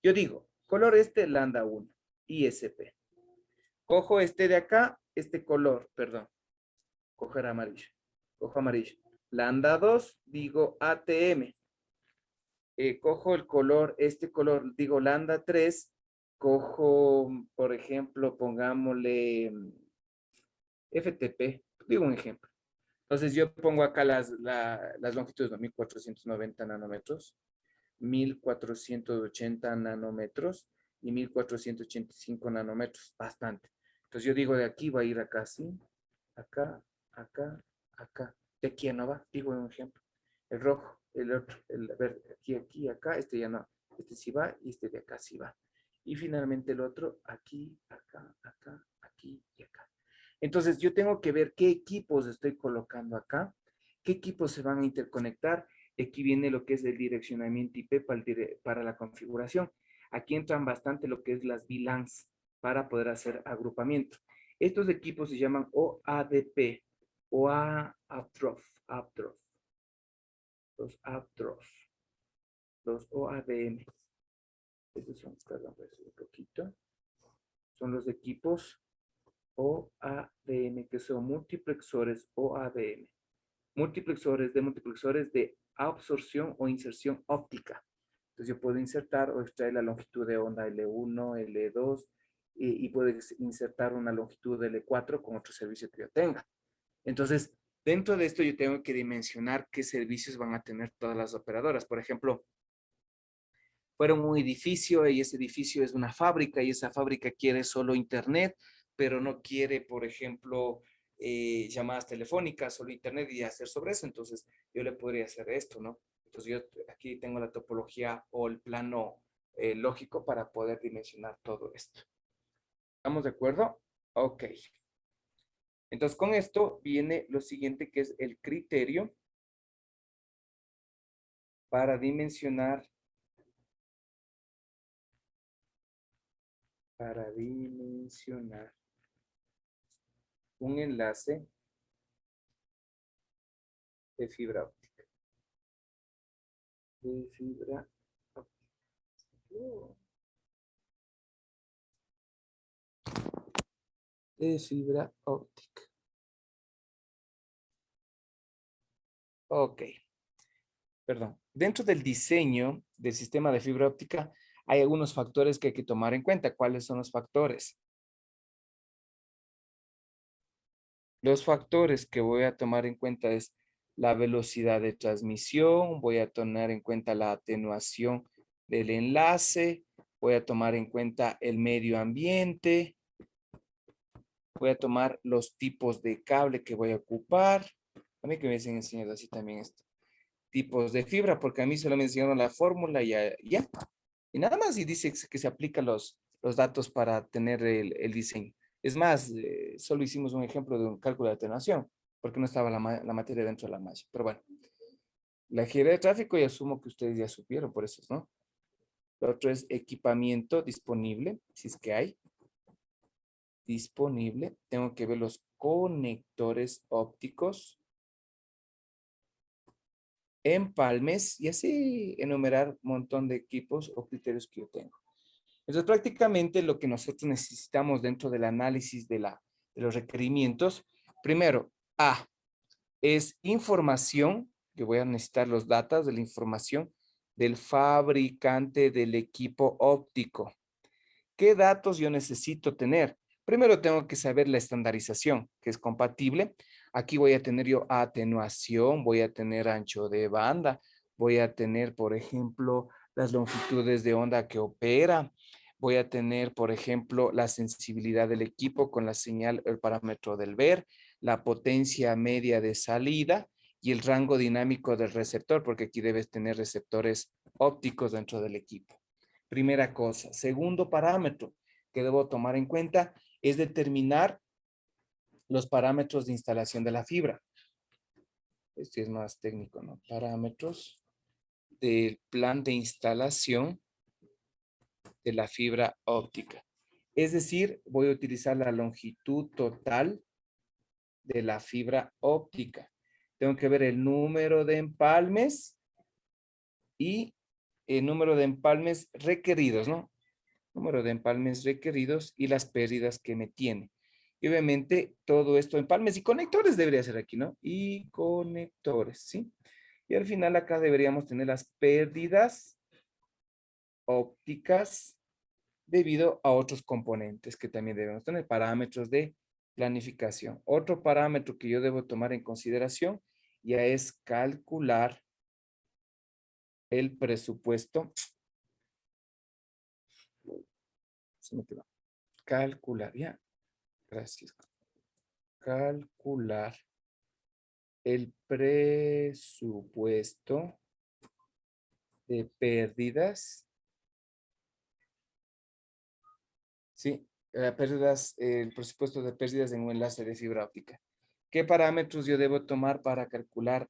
Yo digo, color lambda 1, ISP. Cojo este de acá, este color, perdón. Coger amarillo. Cojo amarillo. Lambda 2, digo ATM. Cojo el color, este color, digo lambda 3. Cojo, por ejemplo, pongámosle FTP. Digo un ejemplo. Entonces yo pongo acá las longitudes, ¿no? 1490 nanómetros, 1480 nanómetros y 1485 nanómetros. Bastante. Entonces yo digo de aquí va a ir acá, ¿sí? Acá, acá, acá. De aquí ya no va, digo un ejemplo. El rojo, el otro, el verde, aquí, aquí, acá, este ya no. Este sí va y este de acá sí va. Y finalmente el otro, aquí, acá, acá, aquí y acá. Entonces yo tengo que ver qué equipos estoy colocando acá, qué equipos se van a interconectar. Aquí viene lo que es el direccionamiento IP para la configuración. Aquí entran bastante lo que es las VLANs para poder hacer agrupamiento. Estos equipos se llaman OADP, OADP, los APDROF, los OADM. Estos son, perdón, un poquito. Son los equipos OADM, que son multiplexores OADM. Multiplexores de absorción o inserción óptica. Entonces yo puedo insertar o extraer la longitud de onda L1, L2 y puedo insertar una longitud de L4 con otro servicio que yo tenga. Entonces, dentro de esto yo tengo que dimensionar qué servicios van a tener todas las operadoras. Por ejemplo, fuera un edificio y ese edificio es una fábrica y esa fábrica quiere solo internet, pero no quiere, por ejemplo, llamadas telefónicas, solo internet y hacer sobre eso. Entonces, yo le podría hacer esto, ¿no? Entonces, yo aquí tengo la topología o el plano lógico para poder dimensionar todo esto. ¿Estamos de acuerdo? Ok. Entonces, con esto viene lo siguiente, que es el criterio para dimensionar un enlace de fibra óptica. De fibra óptica. De fibra óptica. Ok. Perdón. Dentro del diseño del sistema de fibra óptica hay algunos factores que hay que tomar en cuenta. ¿Cuáles son los factores? Los factores que voy a tomar en cuenta es la velocidad de transmisión, voy a tomar en cuenta la atenuación del enlace, voy a tomar en cuenta el medio ambiente, voy a tomar los tipos de cable que voy a ocupar. A mí que me hubiesen enseñado así también esto. Tipos de fibra, porque a mí solo me enseñaron la fórmula y ya. Y nada más, y dice que se aplican los datos para tener el diseño. Es más, solo hicimos un ejemplo de un cálculo de atenuación, porque no estaba la materia dentro de la malla. Pero bueno, la ingeniería de tráfico y asumo que ustedes ya supieron por eso, ¿no? Lo otro es equipamiento disponible, si es que hay. Disponible. Tengo que ver los conectores ópticos, empalmes y así enumerar un montón de equipos o criterios que yo tengo. Entonces, prácticamente lo que nosotros necesitamos dentro del análisis de los requerimientos, primero, es información, que voy a necesitar los datos de la información del fabricante del equipo óptico. ¿Qué datos yo necesito tener? Primero tengo que saber la estandarización, que es compatible. Aquí voy a tener yo atenuación, voy a tener ancho de banda, voy a tener, por ejemplo, las longitudes de onda que opera, voy a tener, por ejemplo, la sensibilidad del equipo con la señal, el parámetro del ver, la potencia media de salida y el rango dinámico del receptor, porque aquí debes tener receptores ópticos dentro del equipo. Primera cosa. Segundo parámetro que debo tomar en cuenta es determinar los parámetros de instalación de la fibra. Este es más técnico, ¿no? Parámetros del plan de instalación de la fibra óptica. Es decir, voy a utilizar la longitud total de la fibra óptica. Tengo que ver el número de empalmes y el número de empalmes requeridos, ¿no? Número de empalmes requeridos y las pérdidas que me tiene. Y obviamente todo esto, empalmes y conectores debería ser aquí, ¿no? Y conectores, ¿sí? Y al final acá deberíamos tener las pérdidas ópticas debido a otros componentes que también debemos tener, parámetros de planificación. Otro parámetro que yo debo tomar en consideración ya es calcular el presupuesto. Se me quedó. Calcular, ya. Gracias. Calcular el presupuesto de pérdidas. Sí, pérdidas, el presupuesto de pérdidas en un enlace de fibra óptica. ¿Qué parámetros yo debo tomar para calcular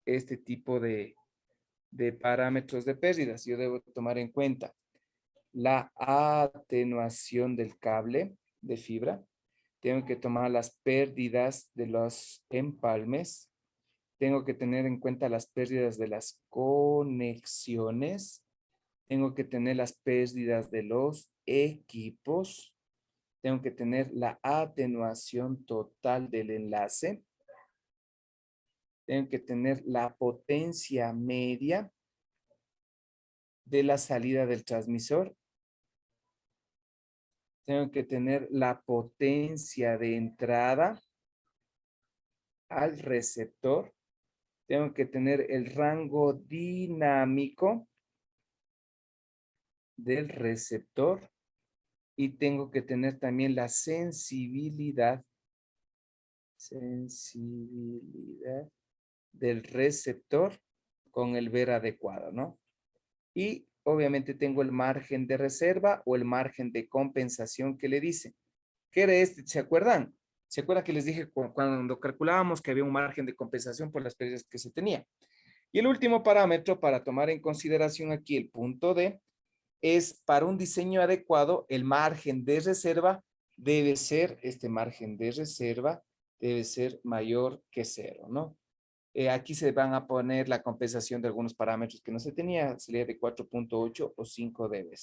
este tipo de parámetros de pérdidas? Yo debo tomar en cuenta la atenuación del cable de fibra. Tengo que tomar las pérdidas de los empalmes. Tengo que tener en cuenta las pérdidas de las conexiones. Tengo que tener las pérdidas de los equipos. Tengo que tener la atenuación total del enlace. Tengo que tener la potencia media de la salida del transmisor. Tengo que tener la potencia de entrada al receptor. Tengo que tener el rango dinámico del receptor y tengo que tener también la sensibilidad del receptor con el ver adecuado, ¿no? Y obviamente tengo el margen de reserva o el margen de compensación que le dice. ¿Qué era este? ¿Se acuerdan? ¿Se acuerdan que les dije cuando calculábamos que había un margen de compensación por las pérdidas que se tenía? Y el último parámetro para tomar en consideración aquí, el punto D, es para un diseño adecuado, el margen de reserva debe ser, este margen de reserva debe ser mayor que 0, ¿no? Aquí se van a poner la compensación de algunos parámetros que no se tenía, sería de 4.8 o 5 dB.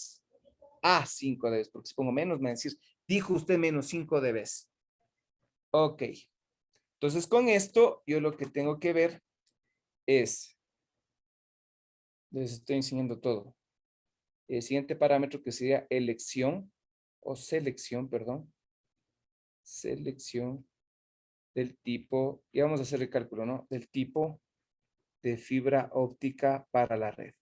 5 dB, porque si pongo menos, me va a decir, dijo usted menos 5 dB. Ok. Entonces, con esto, yo lo que tengo que ver es, les estoy enseñando todo. El siguiente parámetro que sería elección, o selección, perdón. Selección del tipo, y vamos a hacer el cálculo, ¿no? Del tipo de fibra óptica para la red.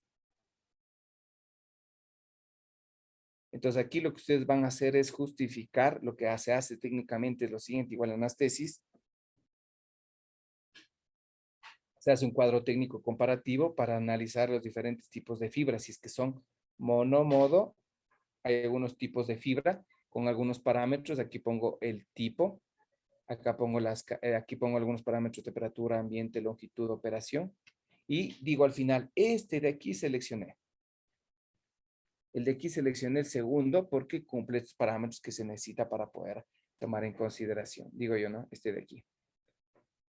Entonces aquí lo que ustedes van a hacer es justificar lo que se hace técnicamente es lo siguiente, igual en las tesis. Se hace un cuadro técnico comparativo para analizar los diferentes tipos de fibra, si es que son monomodo, hay algunos tipos de fibra con algunos parámetros, aquí pongo el tipo, acá pongo aquí pongo algunos parámetros, temperatura, ambiente, longitud, operación, y digo al final, este de aquí seleccioné. El de aquí seleccioné el segundo porque cumple estos parámetros que se necesita para poder tomar en consideración. Digo yo, ¿no? Este de aquí.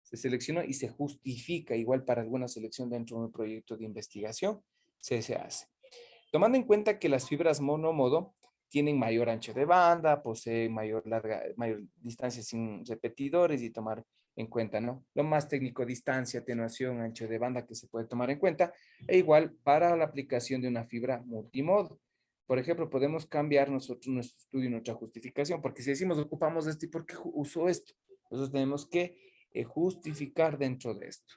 Se selecciona y se justifica igual para alguna selección dentro de un proyecto de investigación. Se hace. Tomando en cuenta que las fibras monomodo tienen mayor ancho de banda, poseen mayor distancia sin repetidores y tomar en cuenta, ¿no? Lo más técnico, distancia, atenuación, ancho de banda que se puede tomar en cuenta, e igual para la aplicación de una fibra multimodo. Por ejemplo, podemos cambiar nosotros nuestro estudio y nuestra justificación, porque si decimos ocupamos esto y por qué uso esto, entonces tenemos que justificar dentro de esto.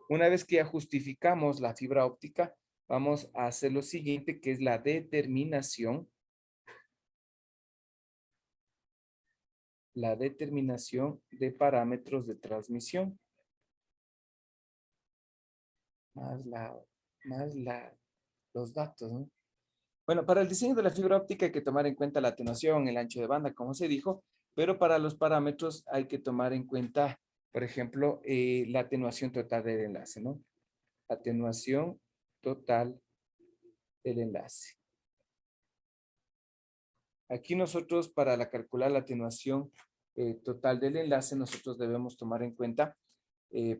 Una vez que ya justificamos la fibra óptica, vamos a hacer lo siguiente, que es la determinación. La determinación de parámetros de transmisión. Más la los datos, ¿no? Bueno, para el diseño de la fibra óptica hay que tomar en cuenta la atenuación, el ancho de banda, como se dijo, pero para los parámetros hay que tomar en cuenta, por ejemplo, la atenuación total del enlace, ¿no? Atenuación total del enlace. Aquí nosotros, para calcular la atenuación total del enlace, nosotros debemos tomar en cuenta,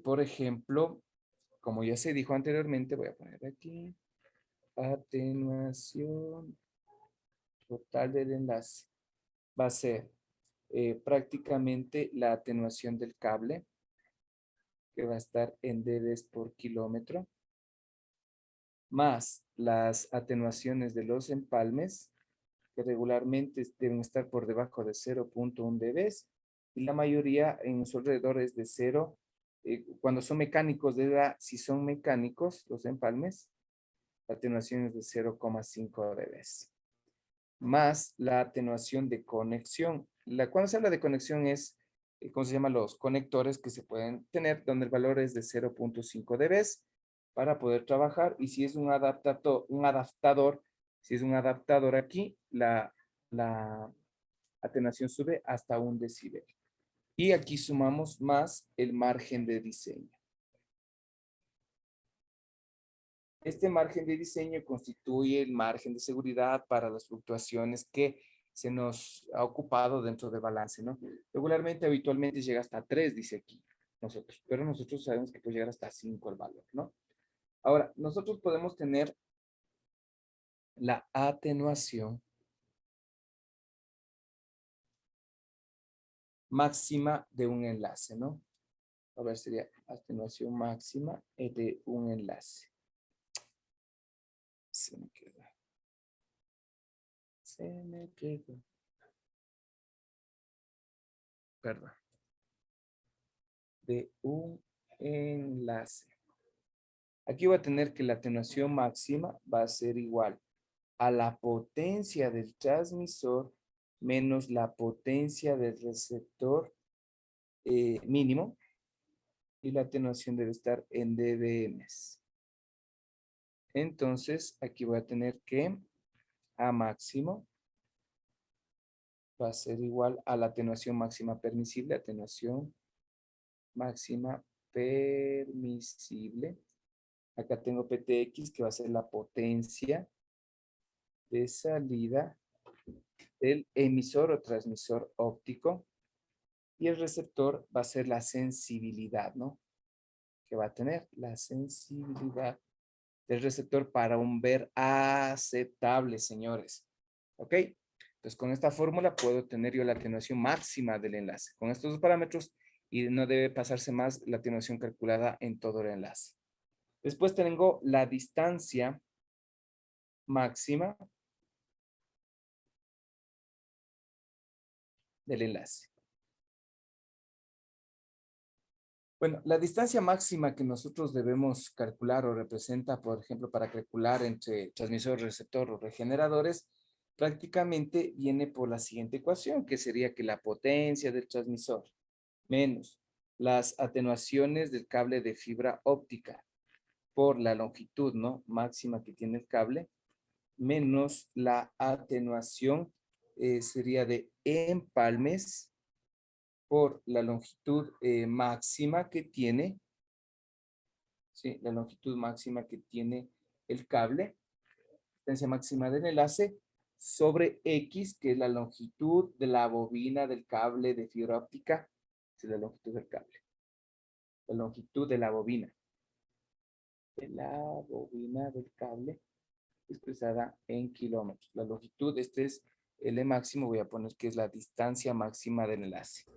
por ejemplo, como ya se dijo anteriormente, voy a poner aquí, atenuación total del enlace. Va a ser prácticamente la atenuación del cable, que va a estar en dB por kilómetro, más las atenuaciones de los empalmes, que regularmente deben estar por debajo de 0.1 dB, y la mayoría en su alrededor es de 0. Cuando son mecánicos, si son mecánicos los empalmes, la atenuación es de 0,5 dB. Más la atenuación de conexión. Cuando se habla de conexión es, ¿cómo se llama? Los conectores que se pueden tener, donde el valor es de 0.5 dB para poder trabajar. Y si es un adaptador, si es un adaptador aquí, la atenuación sube hasta 1 decibel. Y aquí sumamos más el margen de diseño. Este margen de diseño constituye el margen de seguridad para las fluctuaciones que se nos ha ocupado dentro de balance, ¿no? Regularmente, habitualmente llega hasta 3, dice aquí nosotros, pero nosotros sabemos que puede llegar hasta 5 el valor, ¿no? Ahora, nosotros podemos tener la atenuación máxima de un enlace, ¿no? A ver, sería atenuación máxima de un enlace. Se me quedó. Se me quedó. Perdón. De un enlace. Aquí voy a tener que la atenuación máxima va a ser igual a la potencia del transmisor menos la potencia del receptor mínimo, y la atenuación debe estar en dBm. Entonces, aquí voy a tener que A máximo va a ser igual a la atenuación máxima permisible, atenuación máxima permisible. Acá tengo PTX, que va a ser la potencia de salida del emisor o transmisor óptico. Y el receptor va a ser la sensibilidad, ¿no? Que va a tener la sensibilidad del receptor para un ver aceptable, señores. ¿Ok? Entonces, con esta fórmula puedo tener yo la atenuación máxima del enlace. Con estos dos parámetros, y no debe pasarse más la atenuación calculada en todo el enlace. Después tengo la distancia máxima del enlace. Bueno, la distancia máxima que nosotros debemos calcular o representa, por ejemplo, para calcular entre transmisor, receptor o regeneradores, prácticamente viene por la siguiente ecuación, que sería que la potencia del transmisor menos las atenuaciones del cable de fibra óptica por la longitud, ¿no? Máxima que tiene el cable, menos la atenuación sería de empalmes por la longitud máxima que tiene, ¿sí? La longitud máxima que tiene el cable, distancia máxima del enlace, sobre X, que es la longitud de la bobina del cable de fibra óptica, es la longitud del cable, la longitud de la bobina del cable, expresada en kilómetros. La longitud, este es L máximo, voy a poner que es la distancia máxima del enlace.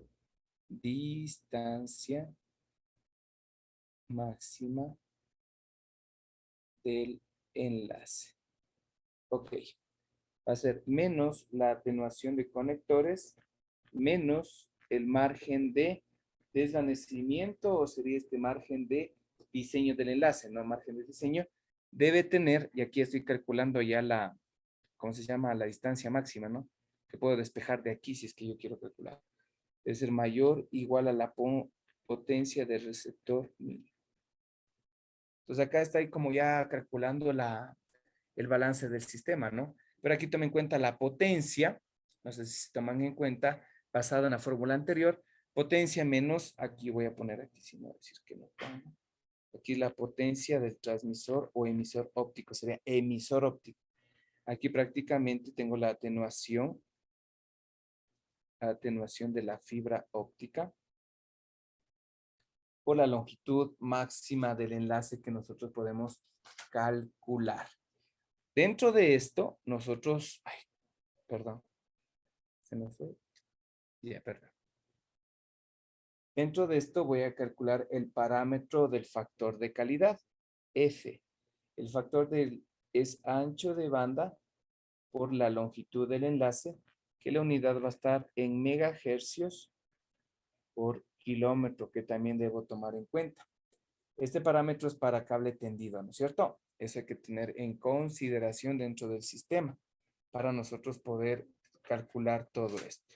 Distancia máxima del enlace. Ok. Va a ser menos la atenuación de conectores, menos el margen de desvanecimiento, o sería este margen de diseño del enlace, no margen de diseño, debe tener, y aquí estoy calculando ya ¿cómo se llama? La distancia máxima, ¿no? Que puedo despejar de aquí si es que yo quiero calcular. Debe ser mayor o igual a la potencia del receptor mínimo. Entonces acá está ahí como ya calculando el balance del sistema, ¿no? Pero aquí tomen en cuenta la potencia, no sé si se toman en cuenta, basado en la fórmula anterior, potencia menos, aquí voy a poner aquí, si no decir que no pongo. Aquí la potencia del transmisor o emisor óptico, sería emisor óptico. Aquí prácticamente tengo la atenuación de la fibra óptica o la longitud máxima del enlace que nosotros podemos calcular. Dentro de esto, nosotros, perdón, se me fue. Ya, perdón. Dentro de esto voy a calcular el parámetro del factor de calidad, F. El factor es ancho de banda por la longitud del enlace, que la unidad va a estar en megahercios por kilómetro, que también debo tomar en cuenta. Este parámetro es para cable tendido, ¿no es cierto? Eso hay que tener en consideración dentro del sistema para nosotros poder calcular todo esto.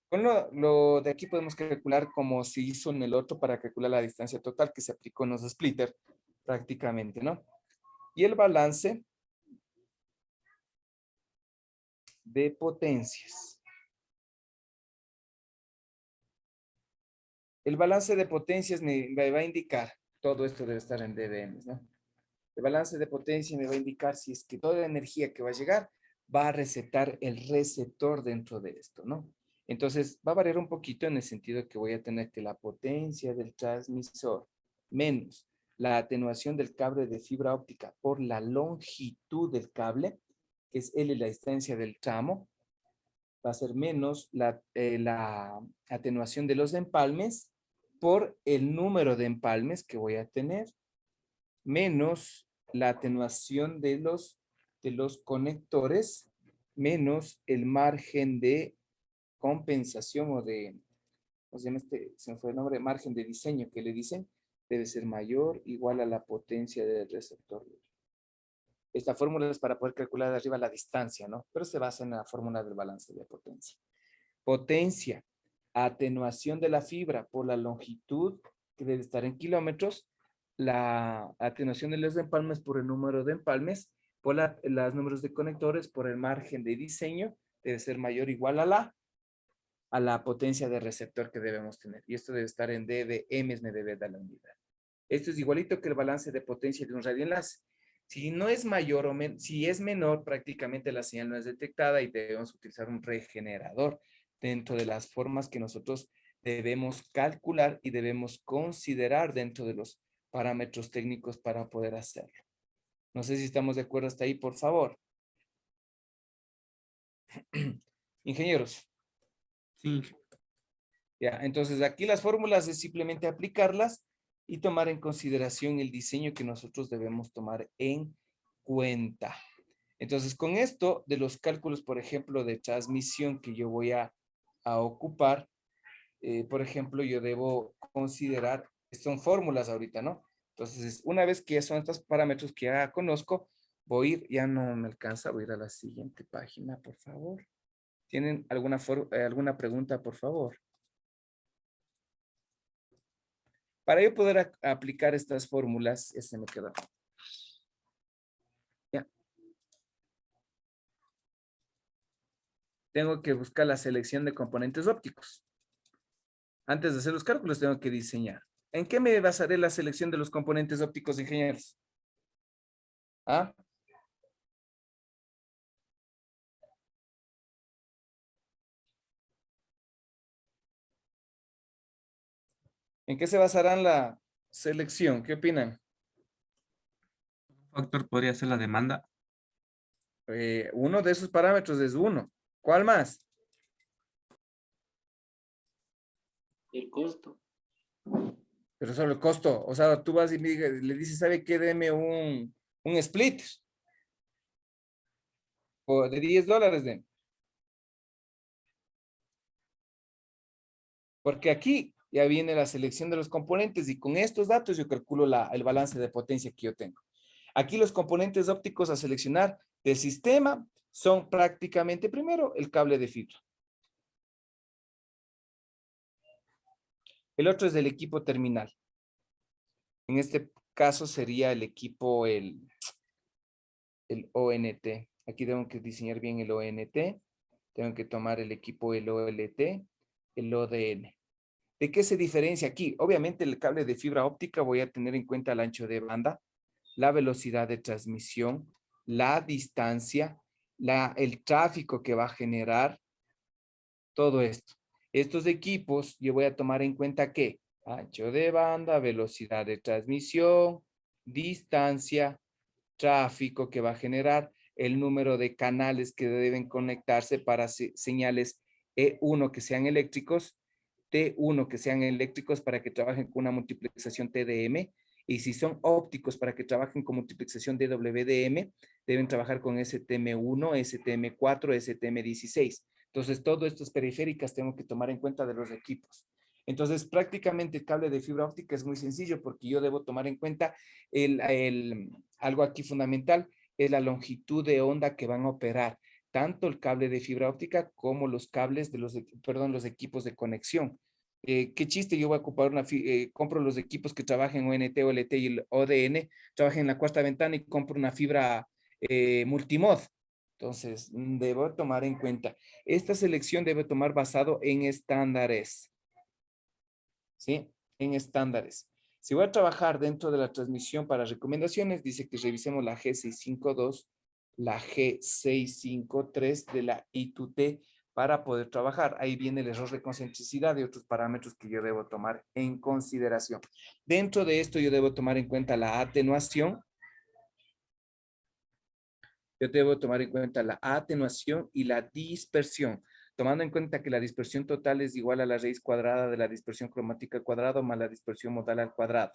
Con lo de aquí podemos calcular como se hizo en el otro para calcular la distancia total que se aplicó en los splitters prácticamente, ¿no? Y el balance de potencias. El balance de potencias me va a indicar, todo esto debe estar en dBm, ¿no? El balance de potencia me va a indicar si es que toda la energía que va a llegar va a recetar el receptor dentro de esto, ¿no? Entonces va a variar un poquito en el sentido que voy a tener que la potencia del transmisor menos la atenuación del cable de fibra óptica por la longitud del cable, que es L la distancia del tramo, va a ser menos la atenuación de los empalmes por el número de empalmes que voy a tener, menos la atenuación de los conectores, menos el margen de compensación o de, ¿cómo se llama este? Se me fue el nombre, margen de diseño que le dicen, debe ser mayor, igual a la potencia del receptor. Esta fórmula es para poder calcular de arriba la distancia, ¿no? Pero se basa en la fórmula del balance de potencia. Potencia, atenuación de la fibra por la longitud, que debe estar en kilómetros, la atenuación de los empalmes por el número de empalmes, por los números de conectores, por el margen de diseño, debe ser mayor o igual a la potencia de receptor que debemos tener. Y esto debe estar en dBm, me debe dar la unidad. Esto es igualito que el balance de potencia de un radioenlace. Si no es mayor o si es menor, prácticamente la señal no es detectada y debemos utilizar un regenerador dentro de las formas que nosotros debemos calcular y debemos considerar dentro de los parámetros técnicos para poder hacerlo. No sé si estamos de acuerdo hasta ahí, por favor. Ingenieros. Sí, Ya, entonces aquí las fórmulas es simplemente aplicarlas y tomar en consideración el diseño que nosotros debemos tomar en cuenta. Entonces, con esto de los cálculos, por ejemplo, de transmisión que yo voy a ocupar, por ejemplo, yo debo considerar, son fórmulas ahorita, ¿no? Entonces, una vez que ya son estos parámetros que ya conozco, voy a ir, ya no me alcanza, voy a ir a la siguiente página, por favor. ¿Tienen alguna pregunta, por favor? Para yo poder aplicar estas fórmulas, ese me queda. Ya. Tengo que buscar la selección de componentes ópticos. Antes de hacer los cálculos, tengo que diseñar. ¿En qué me basaré la selección de los componentes ópticos, ingenieros? ¿Ah? ¿En qué se basarán la selección? ¿Qué opinan? un factor podría ser la demanda. Uno de esos parámetros es uno. ¿Cuál más? El costo. Pero solo el costo. O sea, tú vas y le dices, ¿sabe qué? Deme un split. O de $10 de. Porque aquí ya viene la selección de los componentes y con estos datos yo calculo el balance de potencia que yo tengo. Aquí los componentes ópticos a seleccionar del sistema son prácticamente, primero, el cable de fibra. El otro es del equipo terminal. En este caso sería el equipo, el el ONT. Aquí tengo que diseñar bien el ONT. Tengo que tomar el equipo, el OLT, el ODN. ¿De qué se diferencia aquí? Obviamente el cable de fibra óptica voy a tener en cuenta el ancho de banda, la velocidad de transmisión, la distancia, el tráfico que va a generar, todo esto. Estos equipos yo voy a tomar en cuenta que ancho de banda, velocidad de transmisión, distancia, tráfico que va a generar, el número de canales que deben conectarse para señales E1 que sean eléctricos, T1 que sean eléctricos para que trabajen con una multiplexación TDM, y si son ópticos para que trabajen con multiplexación DWDM, deben trabajar con STM1, STM4, STM16. Entonces, todo estas periféricas tengo que tomar en cuenta de los equipos. Entonces, prácticamente el cable de fibra óptica es muy sencillo porque yo debo tomar en cuenta algo aquí fundamental, es la longitud de onda que van a operar, tanto el cable de fibra óptica como los cables de los equipos de conexión. Qué chiste, yo voy a ocupar compro los equipos que trabajen ONT, OLT y el ODN, trabajen en la cuarta ventana y compro una fibra multimod. Entonces, debo tomar en cuenta. Esta selección debe tomar basado en estándares. ¿Sí? En estándares. Si voy a trabajar dentro de la transmisión para recomendaciones, dice que revisemos la G652, la G653 de la I2T para poder trabajar. Ahí viene el error de concentricidad y otros parámetros que yo debo tomar en consideración. Dentro de esto yo debo tomar en cuenta la atenuación. Yo debo tomar en cuenta la atenuación y la dispersión, tomando en cuenta que la dispersión total es igual a la raíz cuadrada de la dispersión cromática al cuadrado más la dispersión modal al cuadrado.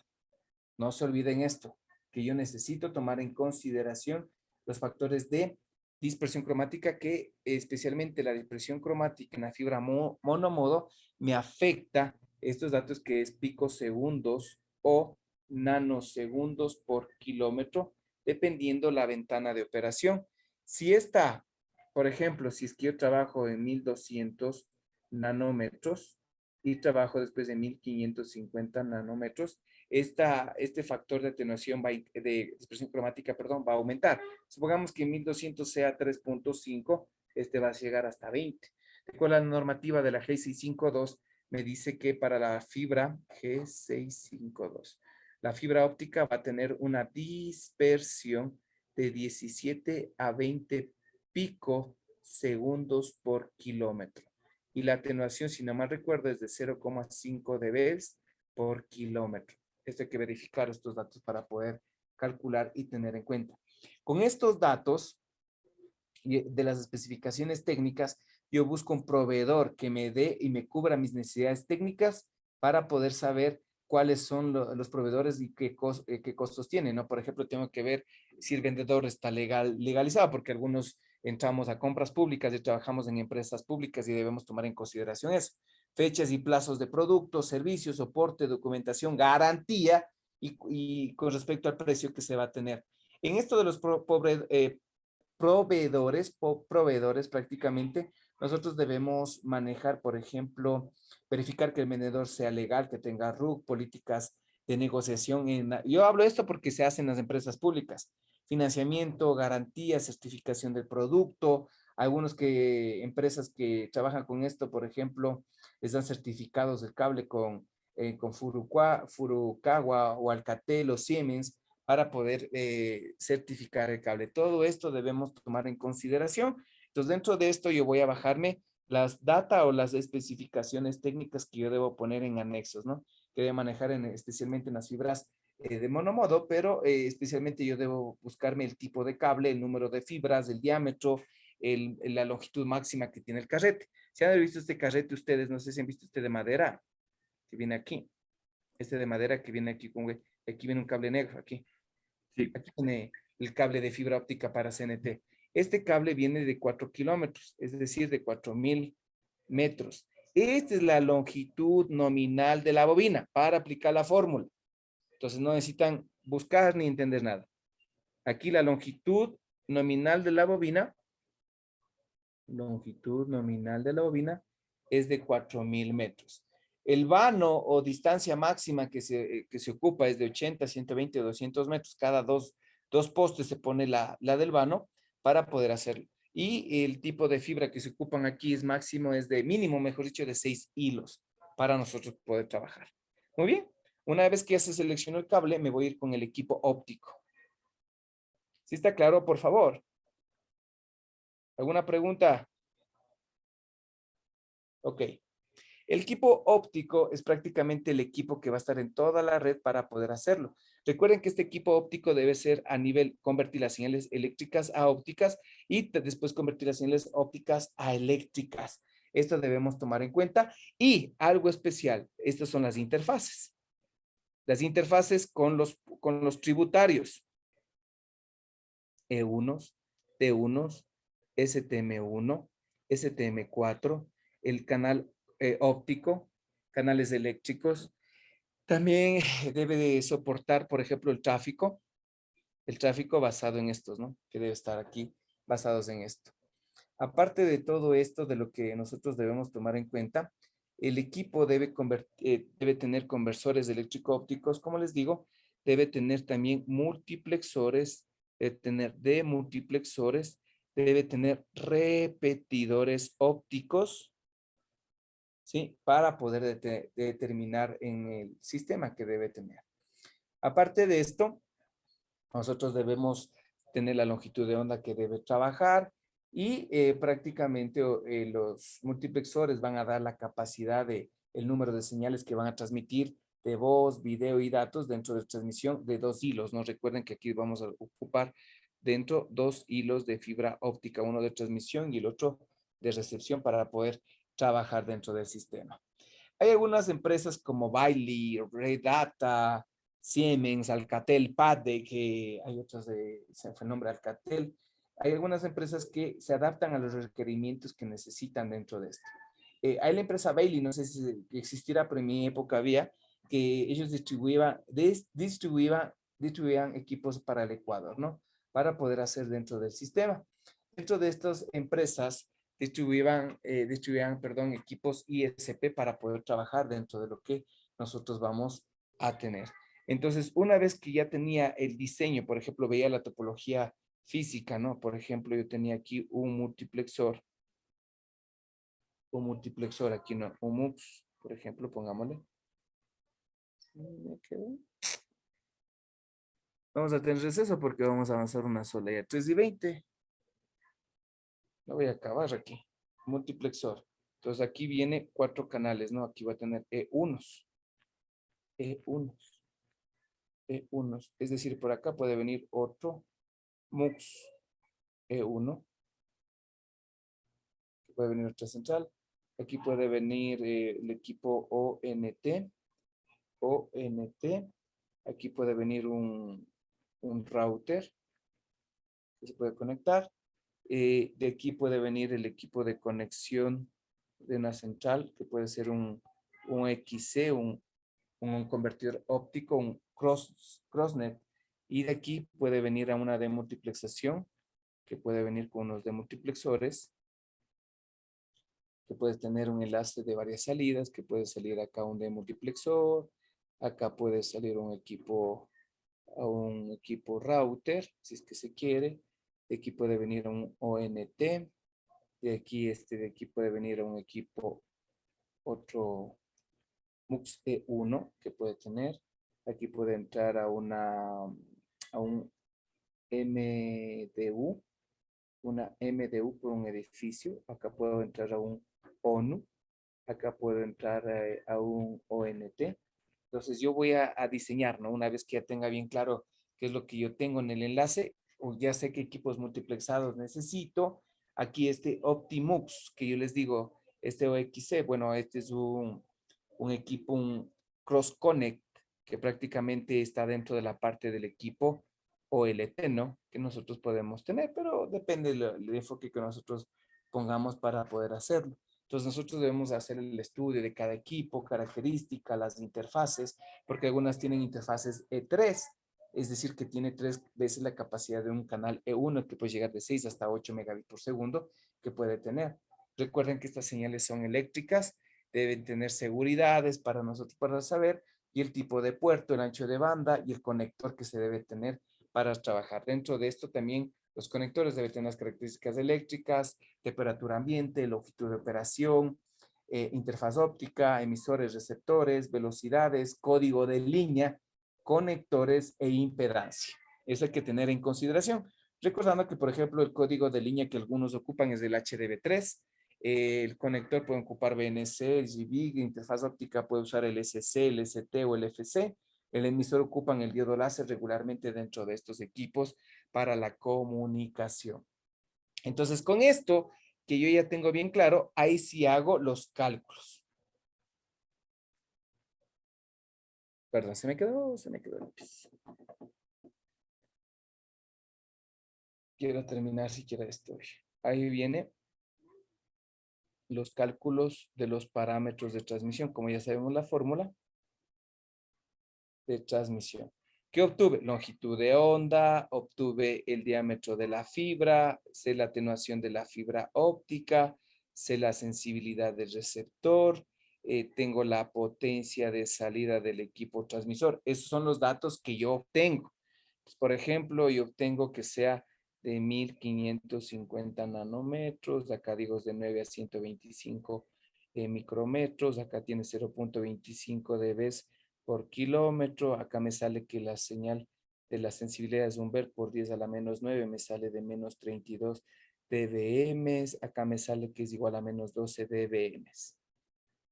No se olviden esto, que yo necesito tomar en consideración los factores de dispersión cromática, que especialmente la dispersión cromática en la fibra monomodo me afecta estos datos que es picosegundos o nanosegundos por kilómetro, dependiendo la ventana de operación. Si está, por ejemplo, si es que yo trabajo en 1200 nanómetros y trabajo después de 1550 nanómetros, este factor de atenuación de dispersión cromática, perdón, va a aumentar. Supongamos que 1200 sea 3.5, este va a llegar hasta 20. Con la normativa de la G652 me dice que para la fibra G652, la fibra óptica va a tener una dispersión de 17 a 20 picosegundos por kilómetro. Y la atenuación, si no mal recuerdo, es de 0,5 dB por kilómetro. Esto hay que verificar estos datos para poder calcular y tener en cuenta. Con estos datos de las especificaciones técnicas, yo busco un proveedor que me dé y me cubra mis necesidades técnicas para poder saber cuáles son los proveedores y qué costos tienen, ¿no? Por ejemplo, tengo que ver si el vendedor está legalizado, porque algunos entramos a compras públicas y trabajamos en empresas públicas y debemos tomar en consideración eso. Fechas y plazos de productos, servicios, soporte, documentación, garantía y con respecto al precio que se va a tener. En esto de los proveedores prácticamente, nosotros debemos manejar, por ejemplo, verificar que el vendedor sea legal, que tenga RUC, políticas de negociación. Yo hablo esto porque se hace en las empresas públicas. Financiamiento, garantía, certificación del producto. Empresas que trabajan con esto, por ejemplo, les dan certificados del cable con Furukawa o Alcatel o Siemens para poder certificar el cable. Todo esto debemos tomar en consideración. Entonces, dentro de esto yo voy a bajarme las data o las especificaciones técnicas que yo debo poner en anexos, ¿no? Que debo manejar especialmente en las fibras de monomodo, pero especialmente yo debo buscarme el tipo de cable, el número de fibras, el diámetro, la longitud máxima que tiene el carrete. Si han visto este carrete ustedes, no sé si han visto este de madera, que viene aquí. Este de madera que viene aquí aquí viene un cable negro, aquí. Sí. Aquí viene el cable de fibra óptica para CNT. Este cable viene de 4 kilómetros, es decir, de 4000 metros. Esta es la longitud nominal de la bobina para aplicar la fórmula. Entonces no necesitan buscar ni entender nada. Aquí la longitud nominal de la bobina, es de 4000 metros. El vano o distancia máxima que se ocupa es de 80, 120 o 200 metros cada dos 2 postes se pone la del vano para poder hacerlo. Y el tipo de fibra que se ocupan aquí es máximo, es de mínimo, mejor dicho, de 6 hilos para nosotros poder trabajar. Muy bien. Una vez que ya se seleccionó el cable, me voy a ir con el equipo óptico. ¿Sí está claro, por favor? ¿Alguna pregunta? Ok. El equipo óptico es prácticamente el equipo que va a estar en toda la red para poder hacerlo. Recuerden que este equipo óptico debe ser a nivel convertir las señales eléctricas a ópticas y después convertir las señales ópticas a eléctricas. Esto debemos tomar en cuenta. Y algo especial, estas son las interfaces. Las interfaces con los tributarios. E1, T1, STM1, STM4, el canal óptico, canales eléctricos. También debe de soportar, por ejemplo, el tráfico basado en estos, ¿no? Que debe estar aquí basados en esto. Aparte de todo esto, de lo que nosotros debemos tomar en cuenta, el equipo debe tener conversores eléctrico-ópticos, como les digo, debe tener también multiplexores, tener demultiplexores, debe tener repetidores ópticos, ¿sí? Para poder determinar en el sistema que debe tener. Aparte de esto, nosotros debemos tener la longitud de onda que debe trabajar y prácticamente los multiplexores van a dar la capacidad de el número de señales que van a transmitir de voz, video y datos dentro de transmisión de 2 hilos. Nos recuerden que aquí vamos a ocupar dentro 2 hilos de fibra óptica, uno de transmisión y el otro de recepción para poder trabajar dentro del sistema. Hay algunas empresas como Bailey, Red Data, Siemens, Alcatel, PADE, que hay otras se fue el nombre Alcatel. Hay algunas empresas que se adaptan a los requerimientos que necesitan dentro de esto. Hay la empresa Bailey, no sé si existirá, pero en mi época había, que ellos distribuían equipos para el Ecuador, ¿no? Para poder hacer dentro del sistema. Dentro de estas empresas distribuían, equipos ISP para poder trabajar dentro de lo que nosotros vamos a tener. Entonces, una vez que ya tenía el diseño, por ejemplo, veía la topología física, ¿no? Por ejemplo, yo tenía aquí un multiplexor aquí, ¿no? Un MUX, por ejemplo, pongámosle. Vamos a tener receso porque vamos a avanzar una sola ya. 3:20. Lo voy a acabar aquí. Multiplexor. Entonces aquí viene 4 canales, ¿no? Aquí va a tener E1s. E1s. E1s. Es decir, por acá puede venir otro MUX E1. Puede venir otra central. Aquí puede venir el equipo ONT. ONT. Aquí puede venir un router que se puede conectar. De aquí puede venir el equipo de conexión de una central, que puede ser un XC, un convertidor óptico, un crossnet. Y de aquí puede venir a una demultiplexación, que puede venir con unos demultiplexores, que puede tener un enlace de varias salidas, que puede salir acá un demultiplexor, acá puede salir un equipo router, si es que se quiere. De aquí puede venir un ONT. De aquí puede venir un equipo, otro MUX E1 que puede tener. Aquí puede entrar a un MDU, una MDU por un edificio. Acá puedo entrar a un ONU. Acá puedo entrar a un ONT. Entonces yo voy a diseñar, ¿no? Una vez que ya tenga bien claro qué es lo que yo tengo en el enlace, o ya sé qué equipos multiplexados necesito. Aquí este Optimux, que yo les digo, este OXC, bueno, este es un equipo, un Cross Connect, que prácticamente está dentro de la parte del equipo OLT, ¿no? Que nosotros podemos tener, pero depende del enfoque que nosotros pongamos para poder hacerlo. Entonces nosotros debemos hacer el estudio de cada equipo, características, las interfaces, porque algunas tienen interfaces E3, es decir, que tiene 3 veces la capacidad de un canal E1 que puede llegar de 6 hasta 8 megabits por segundo que puede tener. Recuerden que estas señales son eléctricas, deben tener seguridades para nosotros para saber, y el tipo de puerto, el ancho de banda y el conector que se debe tener para trabajar. Dentro de esto también los conectores deben tener las características eléctricas, temperatura ambiente, longitud de operación, interfaz óptica, emisores, receptores, velocidades, código de línea, conectores e impedancia. Eso hay que tener en consideración. Recordando que, por ejemplo, el código de línea que algunos ocupan es el HDB3, el conector puede ocupar BNC, GBIG, interfaz óptica puede usar el SC, el ST o el FC. El emisor ocupan el diodo láser regularmente dentro de estos equipos para la comunicación. Entonces, con esto que yo ya tengo bien claro, ahí sí hago los cálculos. Perdón, se me quedó el piso. Quiero terminar siquiera esto. Ahí viene los cálculos de los parámetros de transmisión. Como ya sabemos la fórmula de transmisión. ¿Qué obtuve? Longitud de onda, obtuve el diámetro de la fibra, sé la atenuación de la fibra óptica, sé la sensibilidad del receptor, tengo la potencia de salida del equipo transmisor. Esos son los datos que yo obtengo. Pues, por ejemplo, yo obtengo que sea de 1550 nanómetros, acá digo es de 9 a 125 micrómetros, acá tiene 0.25 dB por kilómetro, acá me sale que la señal de la sensibilidad de Zumberg por 10 a la menos 9 me sale de menos 32 dBm, acá me sale que es igual a menos 12 dBm.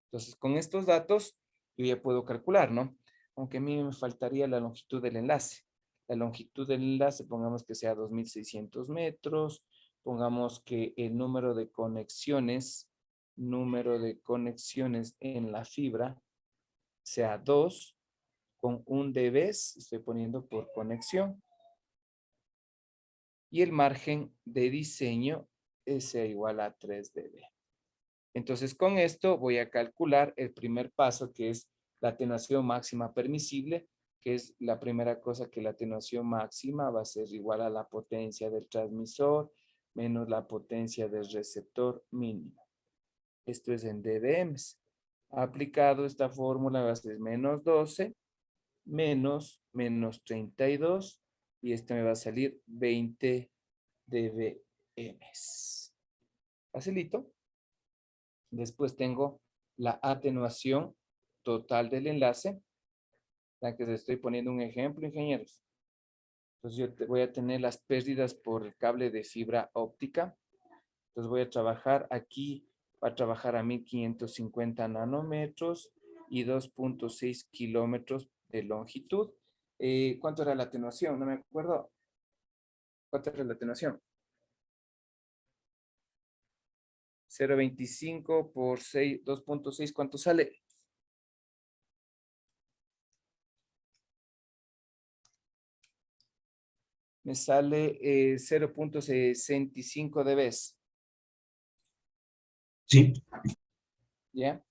Entonces, con estos datos yo ya puedo calcular, ¿no? Aunque a mí me faltaría la longitud del enlace. La longitud del enlace, pongamos que sea 2600 metros, pongamos que el número de conexiones en la fibra sea 2 con 1 dB, estoy poniendo por conexión. Y el margen de diseño sea igual a 3 dB. Entonces, con esto voy a calcular el primer paso, que es la atenuación máxima permisible, que es la primera cosa, que la atenuación máxima va a ser igual a la potencia del transmisor menos la potencia del receptor mínimo. Esto es en dBm. Aplicado esta fórmula va a ser menos 12 menos 32 y esto me va a salir 20 dBm. Facilito. Después tengo la atenuación total del enlace. La que les estoy poniendo un ejemplo, ingenieros. Entonces yo voy a tener las pérdidas por el cable de fibra óptica. Entonces voy a trabajar aquí, va a trabajar a 1550 nanómetros y 2.6 kilómetros de longitud. ¿Cuánto era la atenuación? No me acuerdo. ¿Cuánto era la atenuación? 0.25 por 6, 2.6, ¿cuánto sale? Me sale 0.65 dB. Sí. ¿Ya?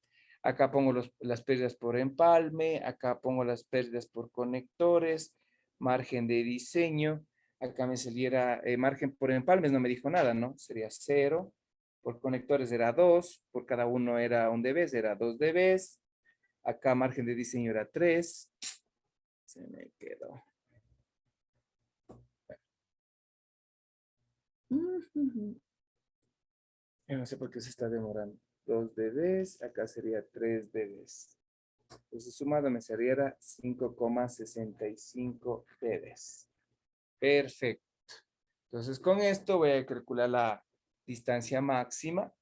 Acá pongo las pérdidas por empalme, acá pongo las pérdidas por conectores, margen de diseño, acá me saliera margen por empalmes, no me dijo nada, ¿no? Sería 0, por conectores era 2, por cada uno era 1 dB, era 2 dB, acá margen de diseño era 3, se me quedó. Yo no sé por qué se está demorando. 2 dB, acá sería 3 dB. Entonces sumado me saliera 5,65 dB. Perfecto. Entonces con esto voy a calcular la distancia máxima.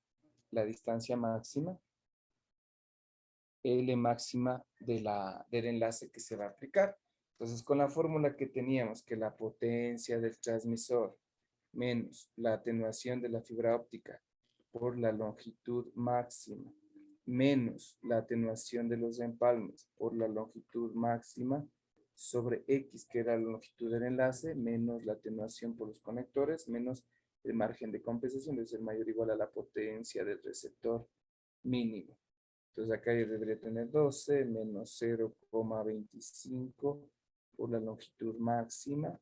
La distancia máxima. L máxima del enlace que se va a aplicar. Entonces con la fórmula que teníamos, que la potencia del transmisor menos la atenuación de la fibra óptica por la longitud máxima menos la atenuación de los empalmes por la longitud máxima sobre X, que era la longitud del enlace, menos la atenuación por los conectores, menos el margen de compensación, debe ser mayor o igual a la potencia del receptor mínimo. Entonces acá yo debería tener 12 menos 0,25 por la longitud máxima,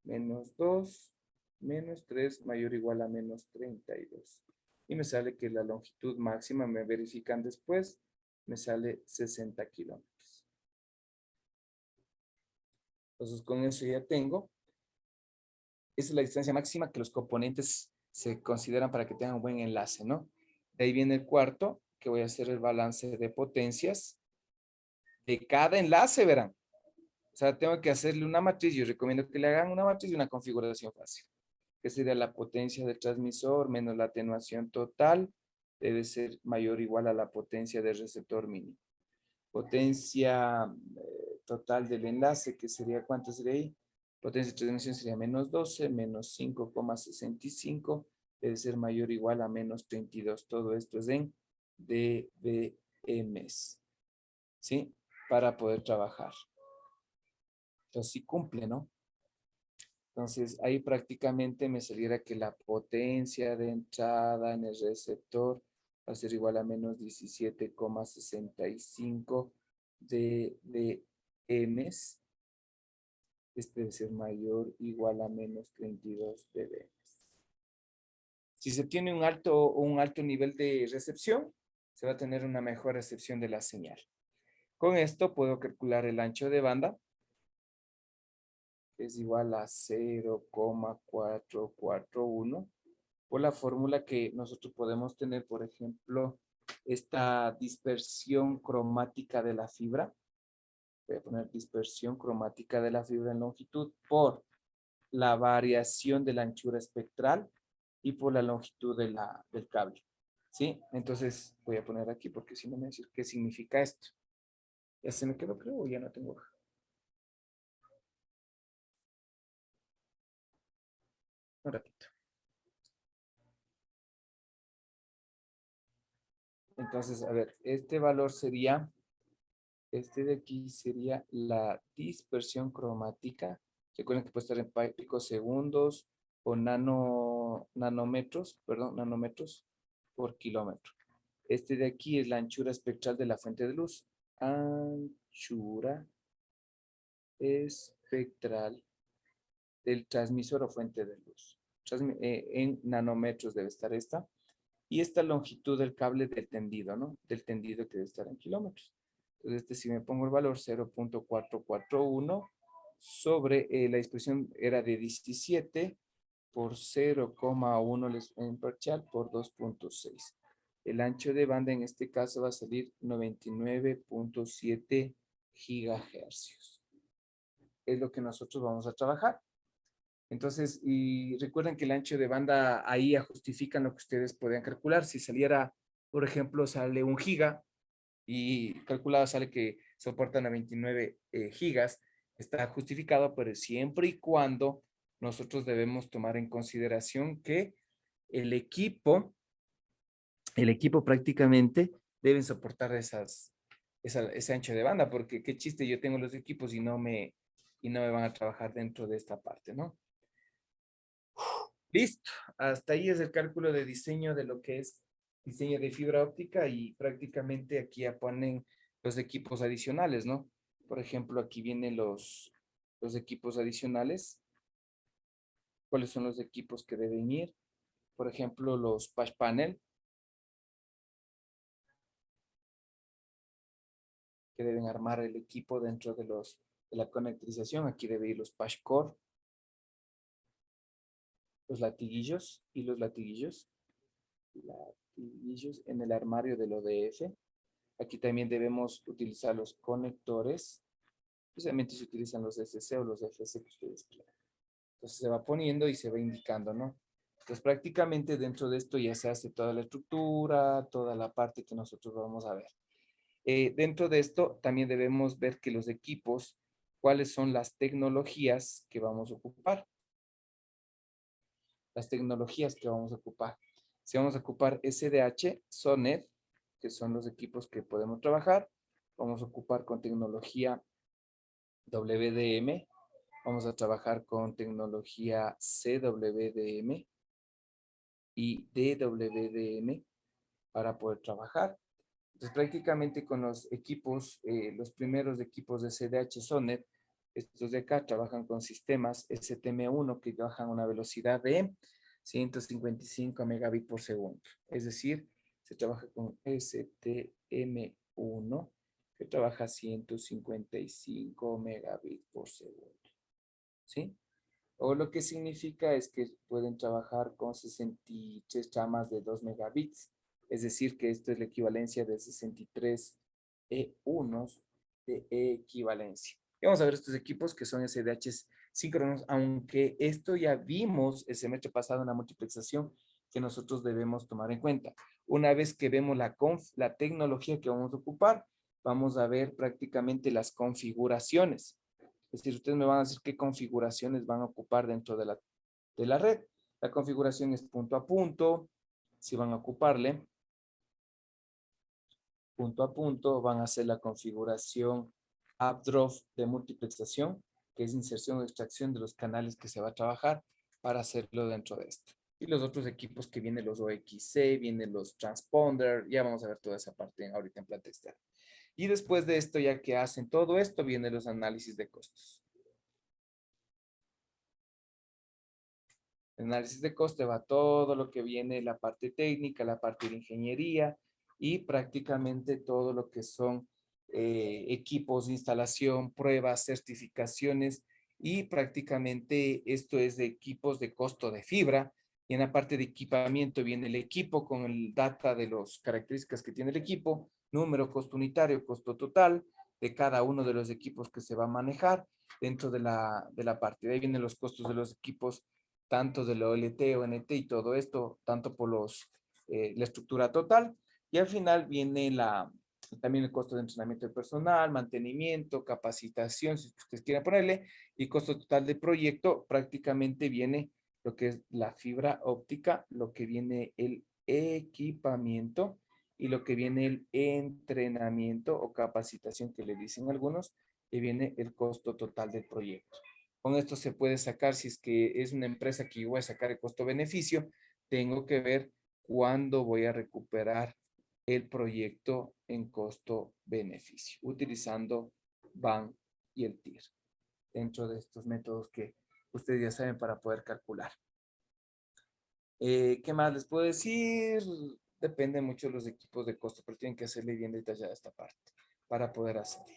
menos 2, menos 3, mayor o igual a menos 32. Y me sale que la longitud máxima, me verifican después, me sale 60 kilómetros. Entonces con eso ya tengo esa es la distancia máxima que los componentes se consideran para que tengan un buen enlace, ¿no? De ahí viene el cuarto, que voy a hacer el balance de potencias de cada enlace, verán. O sea, tengo que hacerle una matriz. Yo recomiendo que le hagan una matriz y una configuración fácil, que sería la potencia del transmisor menos la atenuación total, debe ser mayor o igual a la potencia del receptor mínimo. Potencia total del enlace, que sería, ¿cuánto sería ahí? Potencia de transmisión sería menos 12, menos 5,65, debe ser mayor o igual a menos 32. Todo esto es en dBm, ¿sí? Para poder trabajar. Entonces, sí cumple, ¿no? Entonces, ahí prácticamente me saliera que la potencia de entrada en el receptor va a ser igual a menos 17,65 dBm. Este debe ser mayor o igual a menos 32 dBm. Si se tiene un alto nivel de recepción, se va a tener una mejor recepción de la señal. Con esto puedo calcular el ancho de banda, que es igual a 0,441, por la fórmula que nosotros podemos tener, por ejemplo, esta dispersión cromática de la fibra. Voy a poner dispersión cromática de la fibra en longitud por la variación de la anchura espectral y por la longitud de del cable. ¿Sí? Entonces voy a poner aquí porque si no me va a decir qué significa esto. Ya se me quedó, creo, o ya no tengo hoja. Un ratito. Entonces, a ver, este valor sería, este de aquí sería la dispersión cromática. Recuerden que puede estar en picosegundos o nanómetros por kilómetro. Este de aquí es la anchura espectral de la fuente de luz. Anchura espectral del transmisor o fuente de luz. En nanómetros debe estar esta. Y esta longitud del cable del tendido, ¿no? Del tendido que debe estar en kilómetros. Entonces, si me pongo el valor 0,441 sobre la expresión era de 17 por 0,1 en parcial por 2,6. El ancho de banda en este caso va a salir 99,7 gigahercios. Es lo que nosotros vamos a trabajar. Entonces, y recuerden que el ancho de banda ahí ya justifican lo que ustedes podían calcular. Si saliera, por ejemplo, sale 1 giga y calculado sale que soportan a 29 gigas, está justificado, pero siempre y cuando nosotros debemos tomar en consideración que el equipo prácticamente deben soportar ese ancho de banda, porque qué chiste, yo tengo los equipos y no me van a trabajar dentro de esta parte, ¿no? Listo, hasta ahí es el cálculo de diseño de lo que es diseño de fibra óptica y prácticamente aquí ya ponen los equipos adicionales, ¿no? Por ejemplo, aquí vienen los equipos adicionales. ¿Cuáles son los equipos que deben ir? Por ejemplo, los patch panel, que deben armar el equipo dentro de la conectorización. Aquí debe ir los patch core, los latiguillos y los latiguillos en el armario del ODF. Aquí también debemos utilizar los conectores. Especialmente se utilizan los SC o los FC que ustedes quieran. Entonces se va poniendo y se va indicando, ¿no? Entonces prácticamente dentro de esto ya se hace toda la estructura, toda la parte que nosotros vamos a ver. Dentro de esto también debemos ver que los equipos, cuáles son las tecnologías que vamos a ocupar. Las tecnologías que vamos a ocupar. Si vamos a ocupar SDH, SONET, que son los equipos que podemos trabajar, vamos a ocupar con tecnología WDM, vamos a trabajar con tecnología CWDM y DWDM para poder trabajar. Entonces, prácticamente con los equipos, los primeros equipos de CDH SONET, estos de acá trabajan con sistemas STM1 que trabajan a una velocidad de 155 megabits por segundo. Es decir, se trabaja con STM1 que trabaja 155 megabits por segundo. ¿Sí? O lo que significa es que pueden trabajar con 63 chamas de 2 megabits. Es decir, que esto es la equivalencia de 63 unos de equivalencia. Y vamos a ver estos equipos que son SDH síncronos, aunque esto ya vimos el semestre pasado en la multiplexación que nosotros debemos tomar en cuenta. Una vez que vemos la tecnología que vamos a ocupar, vamos a ver prácticamente las configuraciones. Es decir, ustedes me van a decir qué configuraciones van a ocupar dentro de la red. La configuración es punto a punto. Si van a ocuparle punto a punto, van a hacer la configuración AppDrop de multiplexación, que es inserción o extracción de los canales que se va a trabajar para hacerlo dentro de esto. Y los otros equipos que vienen los OXC, vienen los transponder, ya vamos a ver toda esa parte ahorita en planta externa. Y después de esto, ya que hacen todo esto, vienen los análisis de costos. El análisis de coste va todo lo que viene, la parte técnica, la parte de ingeniería y prácticamente todo lo que son equipos de instalación, pruebas, certificaciones y prácticamente esto es de equipos de costo de fibra. Y en la parte de equipamiento viene el equipo con el data de las características que tiene el equipo, número, costo unitario, costo total de cada uno de los equipos que se va a manejar dentro de la parte. De ahí vienen los costos de los equipos tanto de la OLT, ONT y todo esto, tanto por la estructura total. Y al final viene también el costo de entrenamiento del personal, mantenimiento, capacitación, si ustedes quieren ponerle, y costo total de proyecto, prácticamente viene lo que es la fibra óptica, lo que viene el equipamiento y lo que viene el entrenamiento o capacitación que le dicen algunos, y viene el costo total del proyecto. Con esto se puede sacar, si es que es una empresa que yo voy a sacar el costo-beneficio, tengo que ver cuándo voy a recuperar el proyecto en costo-beneficio, utilizando BAN y el TIR, dentro de estos métodos que ustedes ya saben para poder calcular. ¿Qué más les puedo decir? Depende mucho de los equipos de costo, pero tienen que hacerle bien detallada esta parte para poder hacerlo.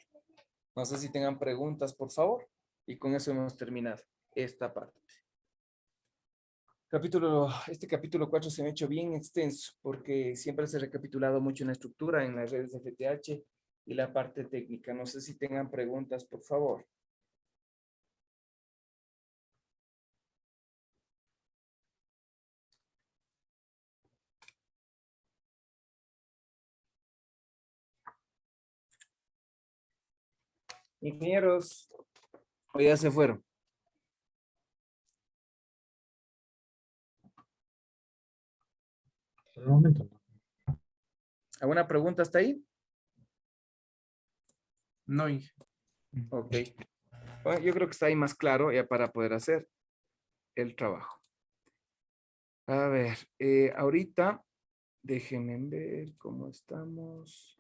No sé si tengan preguntas, por favor. Y con eso hemos terminado esta parte. Este capítulo 4 se me ha hecho bien extenso porque siempre se ha recapitulado mucho en la estructura, en las redes de FTH y la parte técnica. No sé si tengan preguntas, por favor. Ingenieros, o ya se fueron. Por el momento no. ¿Alguna pregunta hasta ahí? No, Inge. Ok. Bueno, yo creo que está ahí más claro ya para poder hacer el trabajo. A ver, ahorita déjenme ver cómo estamos.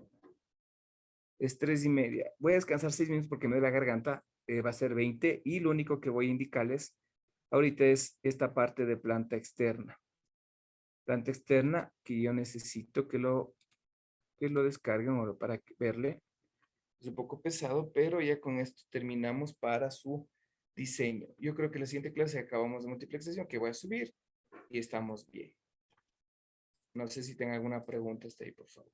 Es 3:30. Voy a descansar 6 minutos porque me duele la garganta. Va a ser 20 y lo único que voy a indicarles ahorita es esta parte de planta externa. Planta externa que yo necesito que lo descarguen o para verle. Es un poco pesado, pero ya con esto terminamos para su diseño. Yo creo que la siguiente clase acabamos de multiplexación que voy a subir y estamos bien. No sé si tengan alguna pregunta hasta ahí, por favor.